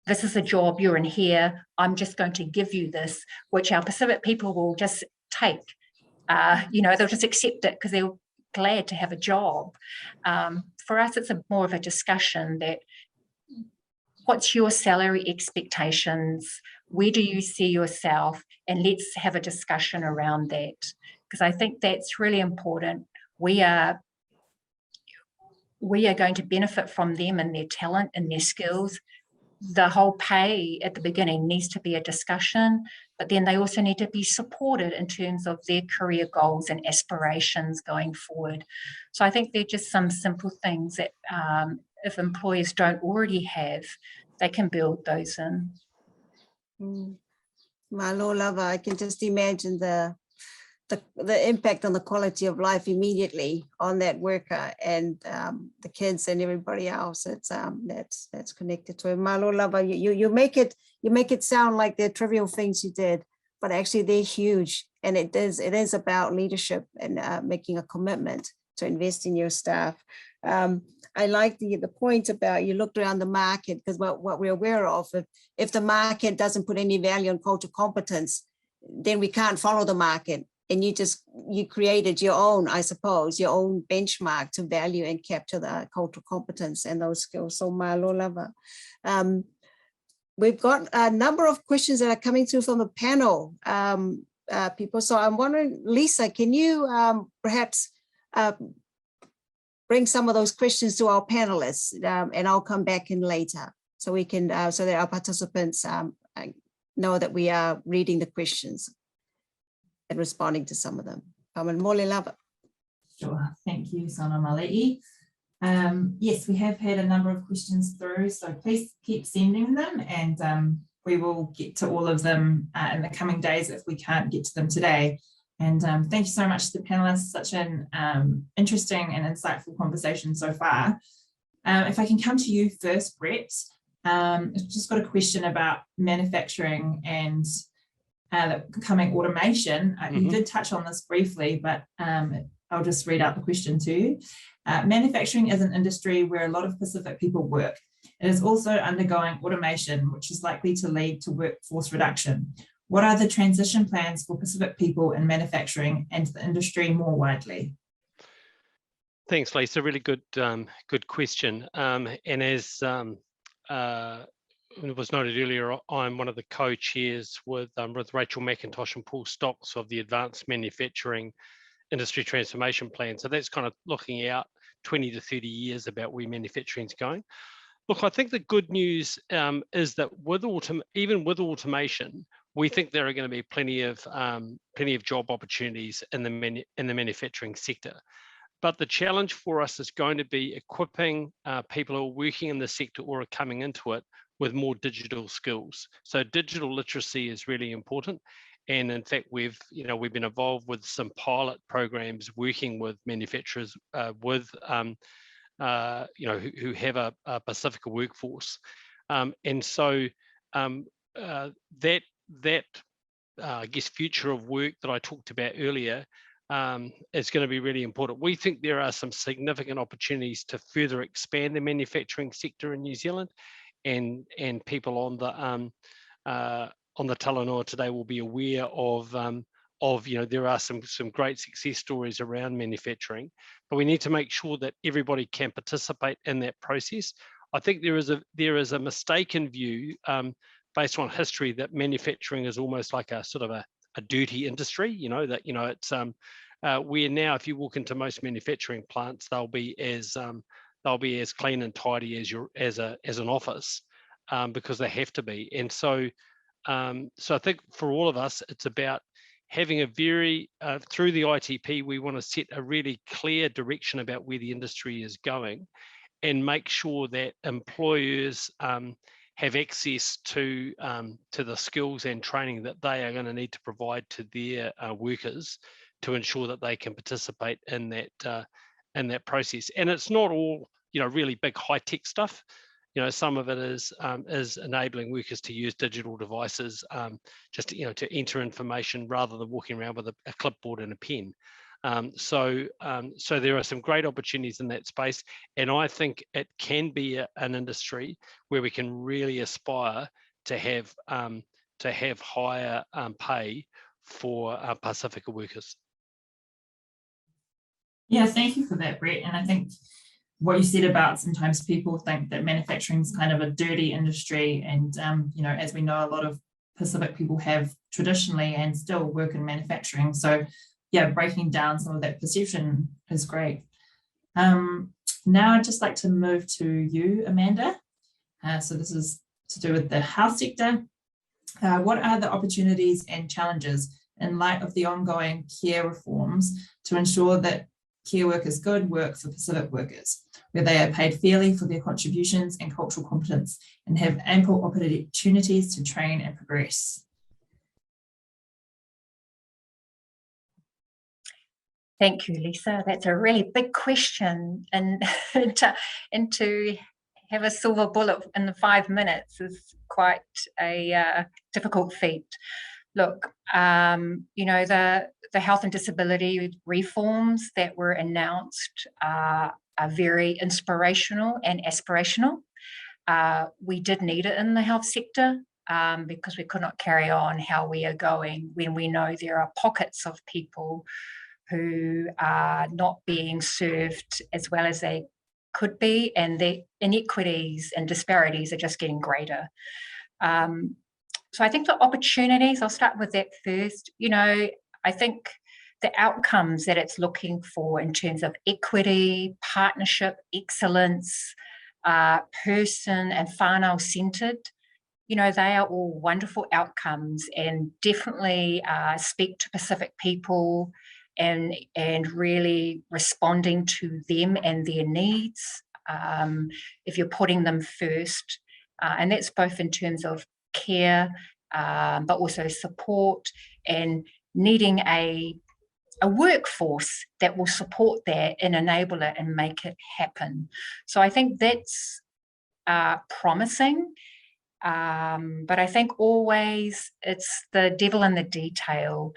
this is a job, you're in here, I'm just going to give you this, which our Pacific people will just take. They'll just accept it because they're glad to have a job. For us, it's more of a discussion that, what's your salary expectations? Where do you see yourself? And let's have a discussion around that, because I think that's really important. We are going to benefit from them and their talent and their skills. The whole pay at the beginning needs to be a discussion, but then they also need to be supported in terms of their career goals and aspirations going forward. So I think they're just some simple things that if employers don't already have, they can build those in. Malo lava, I can just imagine the impact on the quality of life immediately on that worker and the kids and everybody else. It's that's connected to it. Malo lava, you make it sound like they're trivial things you did, but actually they're huge. And it is about leadership and making a commitment to invest in your staff. I like the point about you looked around the market, because what we're aware of, if the market doesn't put any value on cultural competence, then we can't follow the market. And you created your own, I suppose, your own benchmark to value and capture the cultural competence and those skills. So malo lava. We've got a number of questions that are coming through from the panel people. So I'm wondering, Lisa, can you perhaps bring some of those questions to our panelists, and I'll come back in later so we can, so that our participants know that we are reading the questions and responding to some of them. Mole lava. Sure, thank you, Sana Malei. Yes, we have had a number of questions through, so please keep sending them, and we will get to all of them in the coming days if we can't get to them today. And thank you so much to the panelists, such an interesting and insightful conversation so far. If I can come to you first, Brett, I've just got a question about manufacturing and the coming automation. You did touch on this briefly, but I'll just read out the question to you. Manufacturing is an industry where a lot of Pacific people work. It is also undergoing automation, which is likely to lead to workforce reduction. What are the transition plans for Pacific people in manufacturing and the industry more widely? Thanks, Lisa. Really good question. And as it was noted earlier, I'm one of the co-chairs with Rachel McIntosh and Paul Stocks of the Advanced Manufacturing Industry Transformation Plan. So that's kind of looking out 20 to 30 years about where manufacturing is going. Look, I think the good news is that even with automation, we think there are going to be plenty of job opportunities in the manufacturing sector. But the challenge for us is going to be equipping people who are working in the sector or are coming into it with more digital skills. So digital literacy is really important. And in fact, we've been involved with some pilot programs working with manufacturers who have a Pacifica workforce. And so that I guess future of work that I talked about earlier is going to be really important. We think there are some significant opportunities to further expand the manufacturing sector in New Zealand, and people on the Talanoa today will be aware of there are some great success stories around manufacturing, but we need to make sure that everybody can participate in that process. I think there is a mistaken view based on history that manufacturing is almost like a sort of a dirty industry, it's where now if you walk into most manufacturing plants, they'll be as clean and tidy as an office, because they have to be. And so I think for all of us, it's about having a very through the ITP, we want to set a really clear direction about where the industry is going, and make sure that employers have access to the skills and training that they are going to need to provide to their workers to ensure that they can participate in that process. And it's not all really big high tech stuff. Some of it is enabling workers to use digital devices, just to enter information rather than walking around with a clipboard and a pen. So there are some great opportunities in that space, and I think it can be an industry where we can really aspire to have higher pay for Pasifika workers. Yeah, thank you for that, Brett. And I think what you said about sometimes people think that manufacturing is kind of a dirty industry, and as we know, a lot of Pacific people have traditionally and still work in manufacturing. So yeah, breaking down some of that perception is great. Now I'd just like to move to you, Amanda. So this is to do with the health sector. What are the opportunities and challenges in light of the ongoing care reforms to ensure that care work is good work for Pacific workers, where they are paid fairly for their contributions and cultural competence and have ample opportunities to train and progress? Thank you, Lisa. That's a really big question, and to have a silver bullet in the 5 minutes is quite a difficult feat. Look, the health and disability reforms that were announced are very inspirational and aspirational. We did need it in the health sector because we could not carry on how we are going when we know there are pockets of people who are not being served as well as they could be, and the inequities and disparities are just getting greater. So I think the opportunities, I'll start with that first. I think the outcomes that it's looking for in terms of equity, partnership, excellence, person and whānau centred, they are all wonderful outcomes, and definitely speak to Pacific people and really responding to them and their needs if you're putting them first. And that's both in terms of care, but also support, and needing a workforce that will support that and enable it and make it happen. So I think that's promising. But I think always it's the devil in the detail.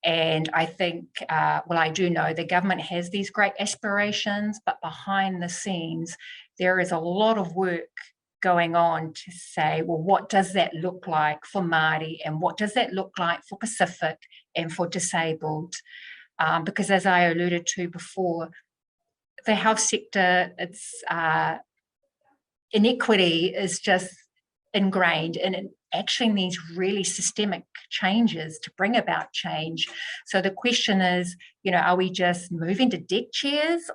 And I think, I do know the government has these great aspirations, but behind the scenes, there is a lot of work going on to say, well, what does that look like for Māori, and what does that look like for Pacific and for disabled? Because as I alluded to before, the health sector, it's inequity is just ingrained, and it actually needs really systemic changes to bring about change. So the question is, are we just moving to deck chairs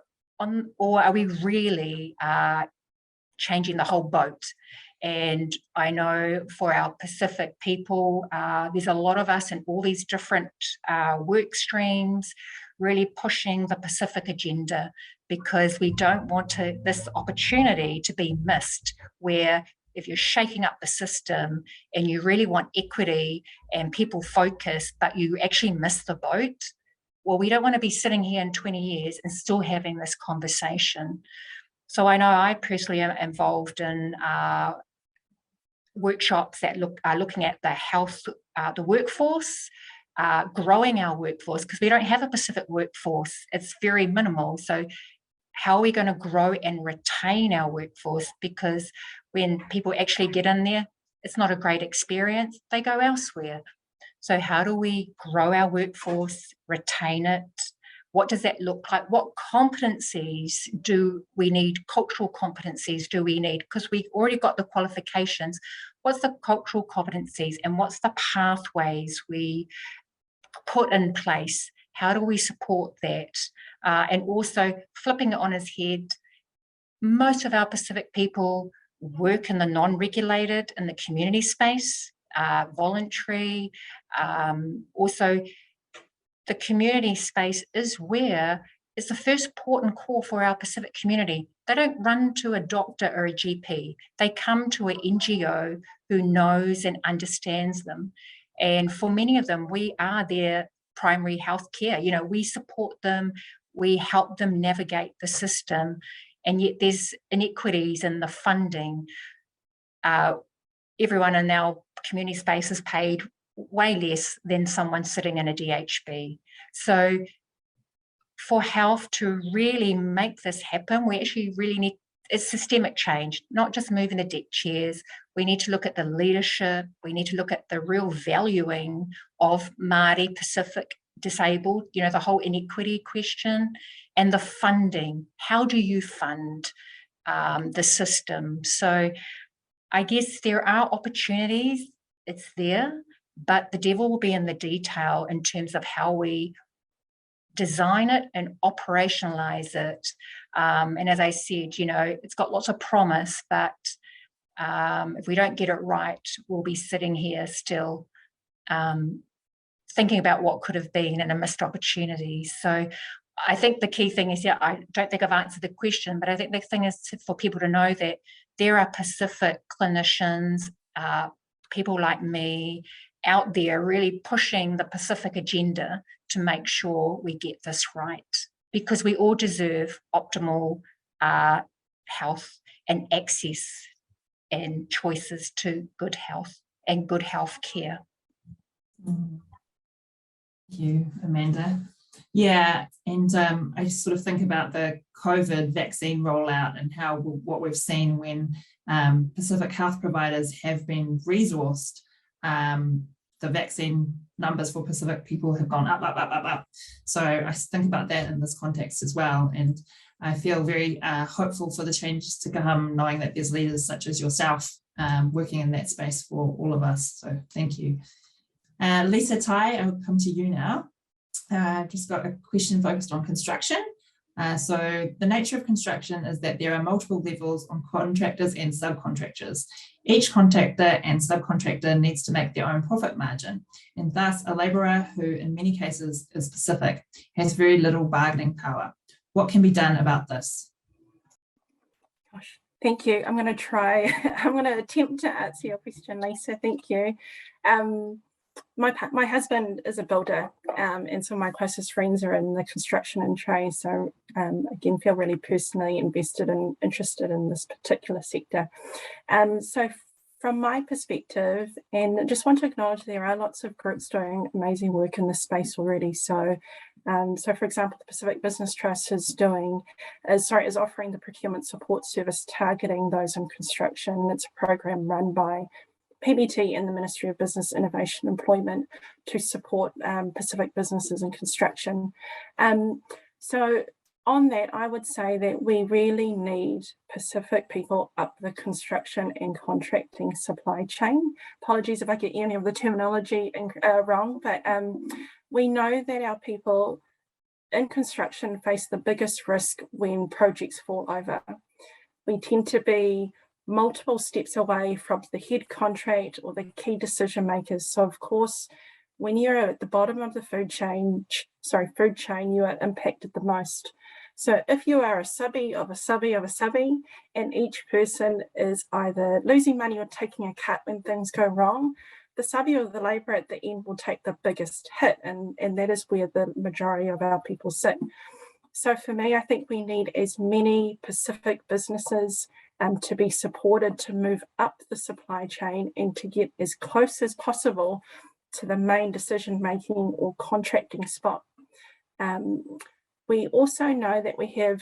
or are we really changing the whole boat? And I know for our Pacific people, there's a lot of us in all these different work streams really pushing the Pacific agenda, because we don't want this opportunity to be missed, where if you're shaking up the system and you really want equity and people focus, but you actually miss the boat, well, we don't want to be sitting here in 20 years and still having this conversation. So I know I personally am involved in workshops that are looking at the health, the workforce, growing our workforce, because we don't have a Pacific workforce. It's very minimal. So how are we going to grow and retain our workforce? Because when people actually get in there, it's not a great experience. They go elsewhere. So how do we grow our workforce, retain it? What does that look like? What competencies do we need? Cultural competencies do we need? Because we've already got the qualifications. What's the cultural competencies and what's the pathways we put in place? How do we support that? And also flipping it on its head, most of our Pacific people work in the non-regulated, in the community space, voluntary. Also, the community space is where it's the first port and call for our Pacific community. They don't run to a doctor or a GP. They come to an NGO who knows and understands them. And for many of them, we are their primary health care. You know, we support them, we help them navigate the system, and yet there's inequities in the funding. Everyone in our community space is paid way less than someone sitting in a DHB. So for health to really make this happen, we actually really need, it's systemic change, not just moving the deck chairs. We need to look at the leadership. We need to look at the real valuing of Māori, Pacific, disabled, you know, the whole inequity question, and the funding. How do you fund the system? So I guess there are opportunities, it's there, but the devil will be in the detail in terms of how we design it and operationalize it. And as I said, you know, it's got lots of promise, but if we don't get it right, we'll be sitting here still thinking about what could have been and a missed opportunity. So I think the key thing is, yeah, I don't think I've answered the question, but I think the thing is for people to know that there are Pacific clinicians, people like me out there really pushing the Pacific agenda to make sure we get this right, because we all deserve optimal health and access and choices to good health and good health care. Thank you, Amanda. Yeah, and I sort of think about the COVID vaccine rollout and how what we've seen when Pacific health providers have been resourced. The vaccine numbers for Pacific people have gone up. So I think about that in this context as well. And I feel very hopeful for the changes to come, knowing that there's leaders such as yourself working in that space for all of us. So thank you. Lisa Tai, I'll come to you now. I've just got a question focused on construction. So the nature of construction is that there are multiple levels on contractors and subcontractors. Each contractor and subcontractor needs to make their own profit margin, and thus a labourer who in many cases is Pacific has very little bargaining power. What can be done about this? Gosh, thank you. I'm going to attempt to answer your question, Lisa. Thank you. My husband is a builder, and some of my closest friends are in the construction and trade. So again, feel really personally invested and interested in this particular sector. So from my perspective, and just want to acknowledge there are lots of groups doing amazing work in this space already. So for example, the Pacific Business Trust is offering the procurement support service targeting those in construction. It's a program run by PBT and the Ministry of Business, Innovation and Employment to support Pacific businesses in construction. So on that, I would say that we really need Pacific people up the construction and contracting supply chain. Apologies if I get any of the terminology wrong, but we know that our people in construction face the biggest risk when projects fall over. We tend to be multiple steps away from the head contract or the key decision makers. So of course, when you're at the bottom of the food chain, you are impacted the most. So if you are a subby of a subby of a subby, and each person is either losing money or taking a cut when things go wrong, the subby or the labourer at the end will take the biggest hit, and that is where the majority of our people sit. So for me, I think we need as many Pacific businesses to be supported to move up the supply chain and to get as close as possible to the main decision-making or contracting spot. We also know that we have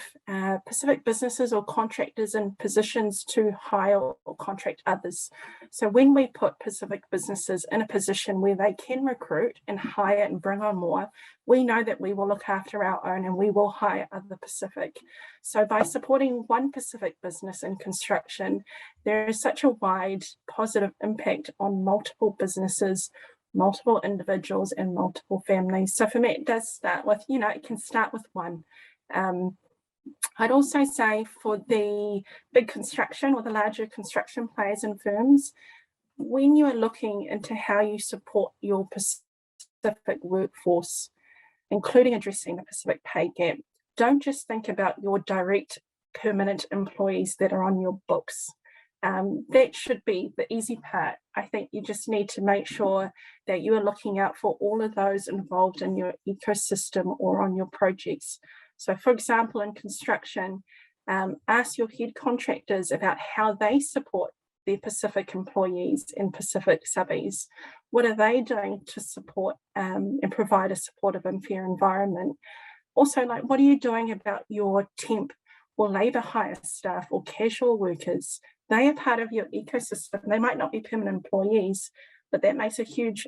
Pacific businesses or contractors in positions to hire or contract others. So when we put Pacific businesses in a position where they can recruit and hire and bring on more, we know that we will look after our own and we will hire other Pacific. So by supporting one Pacific business in construction, there is such a wide positive impact on multiple businesses, multiple individuals and multiple families. So for me, it does start with, it can start with one. I'd also say for the big construction or the larger construction players and firms, when you are looking into how you support your Pacific workforce, including addressing the Pacific pay gap, don't just think about your direct permanent employees that are on your books. That should be the easy part. I think you just need to make sure that you are looking out for all of those involved in your ecosystem or on your projects. So for example, in construction, ask your head contractors about how they support their Pacific employees and Pacific subbies. What are they doing to support and provide a supportive and fair environment? Also, what are you doing about your temp or labour hire staff or casual workers? They are part of your ecosystem. They might not be permanent employees, but that makes a huge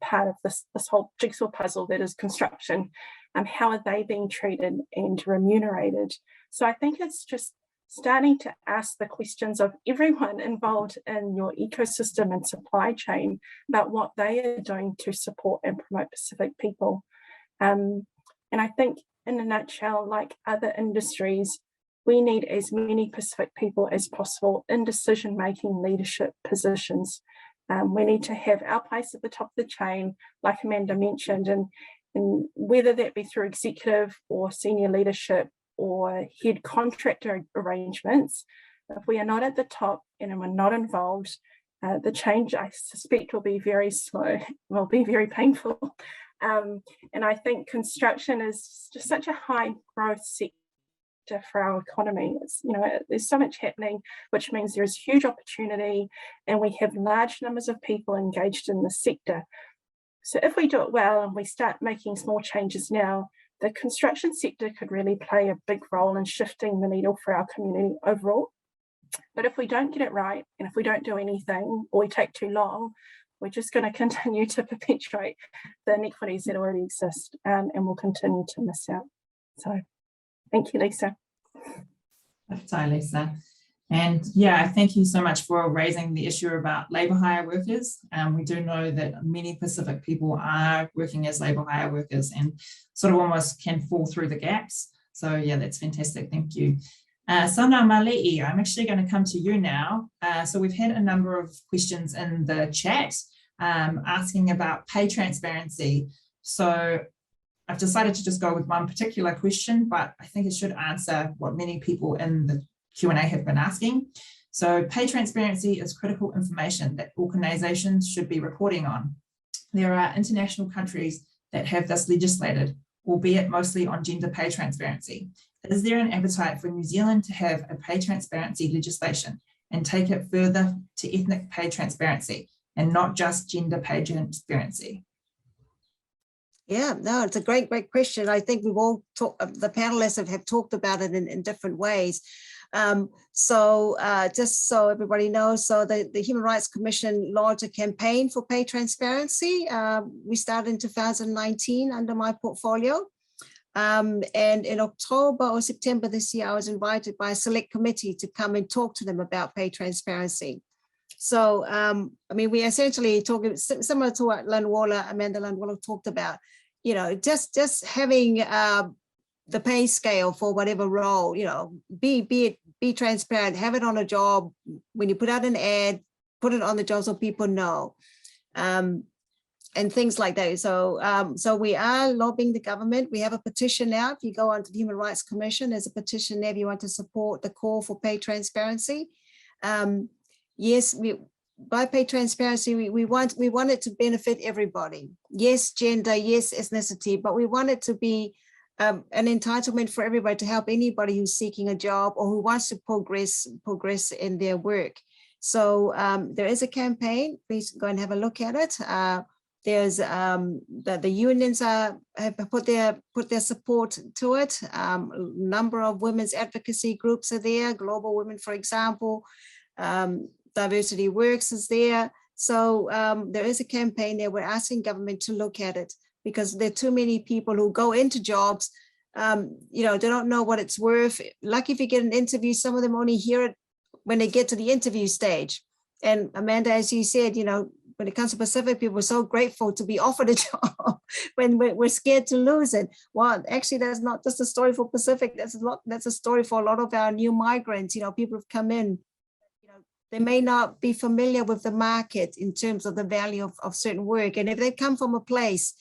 part of this whole jigsaw puzzle that is construction. How are they being treated and remunerated? So I think it's just starting to ask the questions of everyone involved in your ecosystem and supply chain about what they are doing to support and promote Pacific people. And I think in a nutshell, like other industries, we need as many Pacific people as possible in decision-making leadership positions. We need to have our place at the top of the chain, like Amanda mentioned, and whether that be through executive or senior leadership or head contractor arrangements. If we are not at the top and we're not involved, the change, I suspect, will be very slow, will be very painful. And I think construction is just such a high growth sector for our economy. It's, there's so much happening, which means there's huge opportunity and we have large numbers of people engaged in the sector. So if we do it well and we start making small changes now, the construction sector could really play a big role in shifting the needle for our community overall. But if we don't get it right, and if we don't do anything, or we take too long, we're just going to continue to perpetuate the inequities that already exist, and we'll continue to miss out. So thank you, Lisa. Hi, Lisa. And yeah, thank you so much for raising the issue about labour hire workers. We do know that many Pacific people are working as labour hire workers and sort of almost can fall through the gaps. So yeah, that's fantastic. Thank you. Sana Mali'i, I'm actually going to come to you now. So we've had a number of questions in the chat asking about pay transparency. So I've decided to just go with one particular question, but I think it should answer what many people in the Q&A have been asking. So pay transparency is critical information that organisations should be reporting on. There are international countries that have this legislated, albeit mostly on gender pay transparency. Is there an appetite for New Zealand to have a pay transparency legislation and take it further to ethnic pay transparency and not just gender pay transparency? Yeah, no, it's a great question. I think we've all talked, the panelists have talked about it in different ways. Just so everybody knows, so the Human Rights Commission launched a campaign for pay transparency. We started in 2019 under my portfolio. And in October or September this year, I was invited by a select committee to come and talk to them about pay transparency. So, I mean, we essentially talking similar to what Amanda Landwala talked about, just having the pay scale for whatever role, be transparent, have it on a job. When you put out an ad, put it on the job so people know, and things like that. So we are lobbying the government. We have a petition now. If you go onto the Human Rights Commission, there's a petition there if you want to support the call for pay transparency. Yes, by pay transparency, we want it to benefit everybody. Yes, gender, yes, ethnicity, but we want it to be an entitlement for everybody to help anybody who's seeking a job or who wants to progress in their work. So there is a campaign. Please go and have a look at it. There's the unions have put their support to it. Number of women's advocacy groups are there. Global Women, for example, Diversity Works is there. So there is a campaign there. We're asking government to look at it because there are too many people who go into jobs. You know, they don't know what it's worth. Lucky if you get an interview, some of them only hear it when they get to the interview stage. And Amanda, as you said, you know, when it comes to Pacific people, we're so grateful to be offered a job when we're scared to lose it. Well, actually, that's not just a story for Pacific. That's a story for a lot of our new migrants. You know, people have come in. You know, they may not be familiar with the market in terms of the value of certain work, and if they come from a place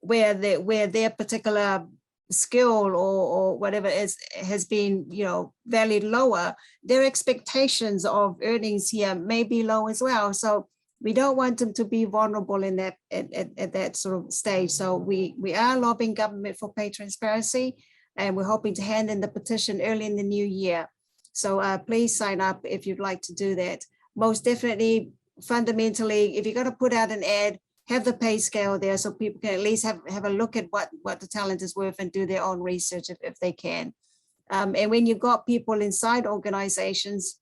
where their particular skill or whatever has been, you know, valued lower, their expectations of earnings here may be low as well. So we don't want them to be vulnerable in that at that sort of stage. So we are lobbying government for pay transparency, and we're hoping to hand in the petition early in the new year. So please sign up if you'd like to do that. Most definitely, fundamentally, if you're going to put out an ad, have the pay scale there so people can at least have a look at what the talent is worth and do their own research if they can. And when you've got people inside organizations,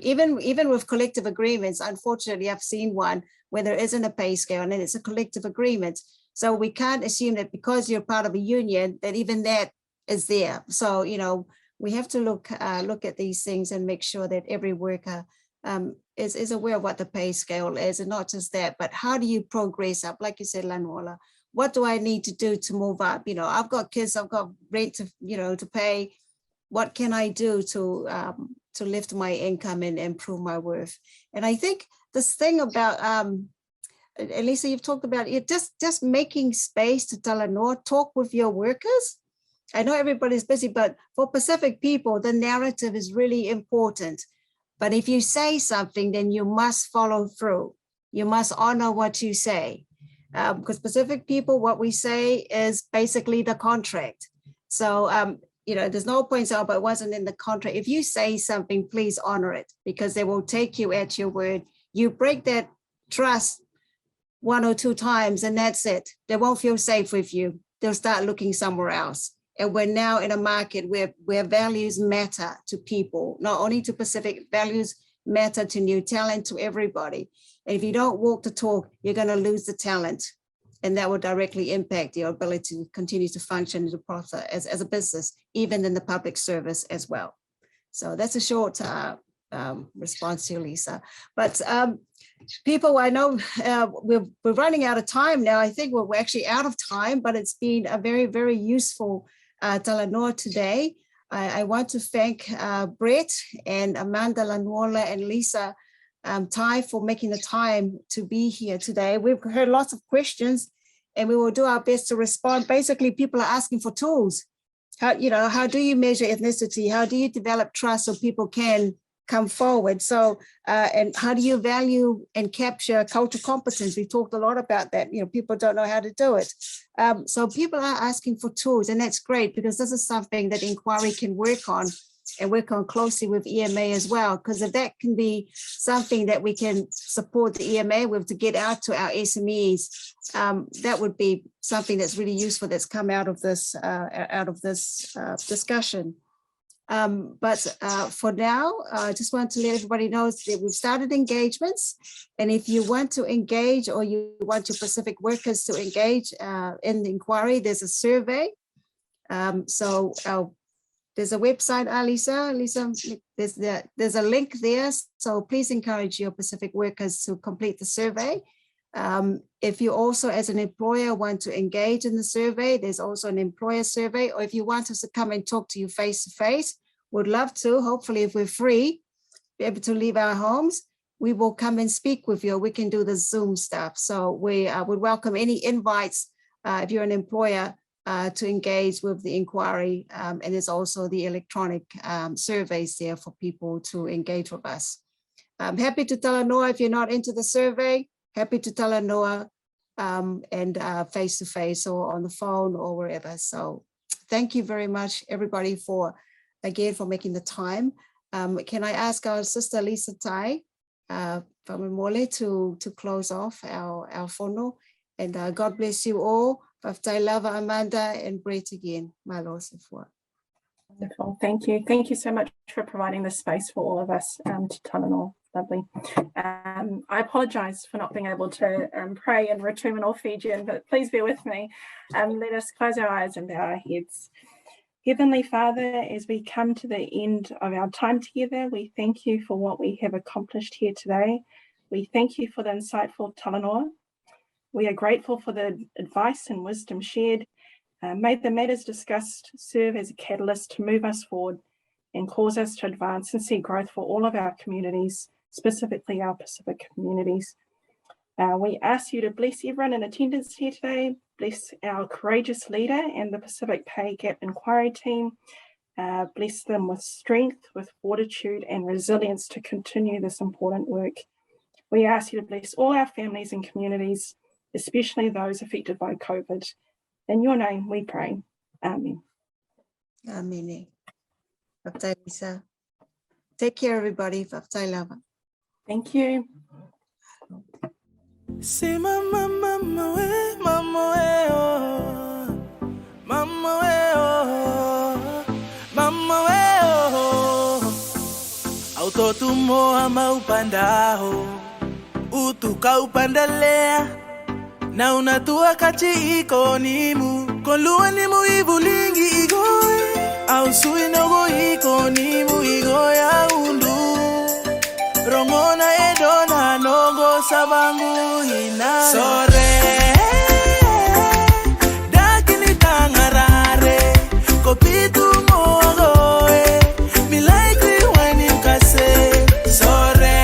even with collective agreements, unfortunately, I've seen one where there isn't a pay scale and then it's a collective agreement. So we can't assume that because you're part of a union that even that is there. So, you know, we have to look at these things and make sure that every worker is aware of what the pay scale is, and not just that, but how do you progress up? Like you said, Lanola, what do I need to do to move up? You know, I've got kids, I've got rent to, you know, to pay. What can I do to lift my income and improve my worth? And I think this thing about, Elisa, you've talked about it, just making space to Talanoa, talk with your workers. I know everybody's busy, but for Pacific people, the narrative is really important. But if you say something, then you must follow through. You must honor what you say. Because Pacific people, what we say is basically the contract. So, you know, there's no point saying, but it wasn't in the contract. If you say something, please honor it, because they will take you at your word. You break that trust 1 or 2 times and that's it. They won't feel safe with you. They'll start looking somewhere else. And we're now in a market where values matter to people, not only to Pacific, values matter to new talent, to everybody. And if you don't walk the talk, you're going to lose the talent. And that will directly impact your ability to continue to function as a process, as a business, even in the public service as well. So that's a short response to you, Lisa. But people, I know we're running out of time now. I think we're actually out of time, but it's been a very, very useful Talanoa today. I want to thank Brett and Amanda Lanola and Lisa Tai for making the time to be here today. We've heard lots of questions and we will do our best to respond. Basically, people are asking for tools. How do you measure ethnicity? How do you develop trust so people can come forward? So, and how do you value and capture cultural competence? We talked a lot about that. You know, people don't know how to do it. So people are asking for tools, and that's great because this is something that Inquiry can work on and work on closely with EMA as well. Because if that can be something that we can support the EMA with to get out to our SMEs, that would be something that's really useful that's come out of this discussion. But for now, I just want to let everybody know that we've started engagements. And if you want to engage or you want your Pacific workers to engage in the Inquiry, there's a survey. There's a website, Lisa, there's a link there. So please encourage your Pacific workers to complete the survey. If you also, as an employer, want to engage in the survey, there's also an employer survey, or if you want us to come and talk to you face to face, would love to. Hopefully, if we're free, be able to leave our homes, we will come and speak with you. We can do the Zoom stuff. So we would welcome any invites if you're an employer to engage with the Inquiry. And there's also the electronic surveys there for people to engage with us. I'm happy to Talanoa if you're not into the survey. Happy to Talanoa and face to face or on the phone or wherever. So thank you very much, everybody, for making the time. Can I ask our sister Lisa Tai to close off our whono. And God bless you all. Whaftai lava Amanda and Brett again. Malo se fua. Wonderful. Thank you. Thank you so much for providing this space for all of us to Talanoa. Lovely. I apologise for not being able to pray and return all Fijian, but please bear with me. Let us close our eyes and bow our heads. Heavenly Father, as we come to the end of our time together, we thank you for what we have accomplished here today. We thank you for the insightful Talanoa. We are grateful for the advice and wisdom shared. May the matters discussed serve as a catalyst to move us forward and cause us to advance and see growth for all of our communities, specifically our Pacific communities. We ask you to bless everyone in attendance here today, bless our courageous leader and the Pacific Pay Gap Inquiry team, bless them with strength, with fortitude and resilience to continue this important work. We ask you to bless all our families and communities, especially those affected by COVID. In your name we pray. Amen. Amen. Whaftai Lisa. Take care, everybody. Whaftai lava. Thank you. Say mama, mama, oh, mama, oh, mama, oh. Auto tu moa maupandao, utuka upandalea, na unatua kachi ikonimu, kolua nimu ibulingi igoi, au sui nogo ikonimu igoya undu. Rongona edona nogo sabangu hina sore dakini tangarare kopitu mogoe milaikri wani kase sore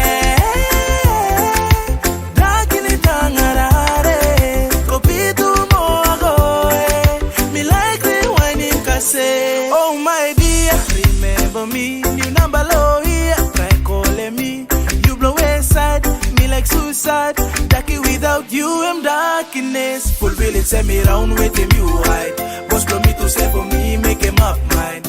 dakini tangarare kopitu mogoe milaikri wani kase. Oh my dear, remember me, new number low here, try calling me. Me like suicide, Jackie without you I'm darkness. Full village send me round with him you hide. Boss blow me to say for me, make him up mine.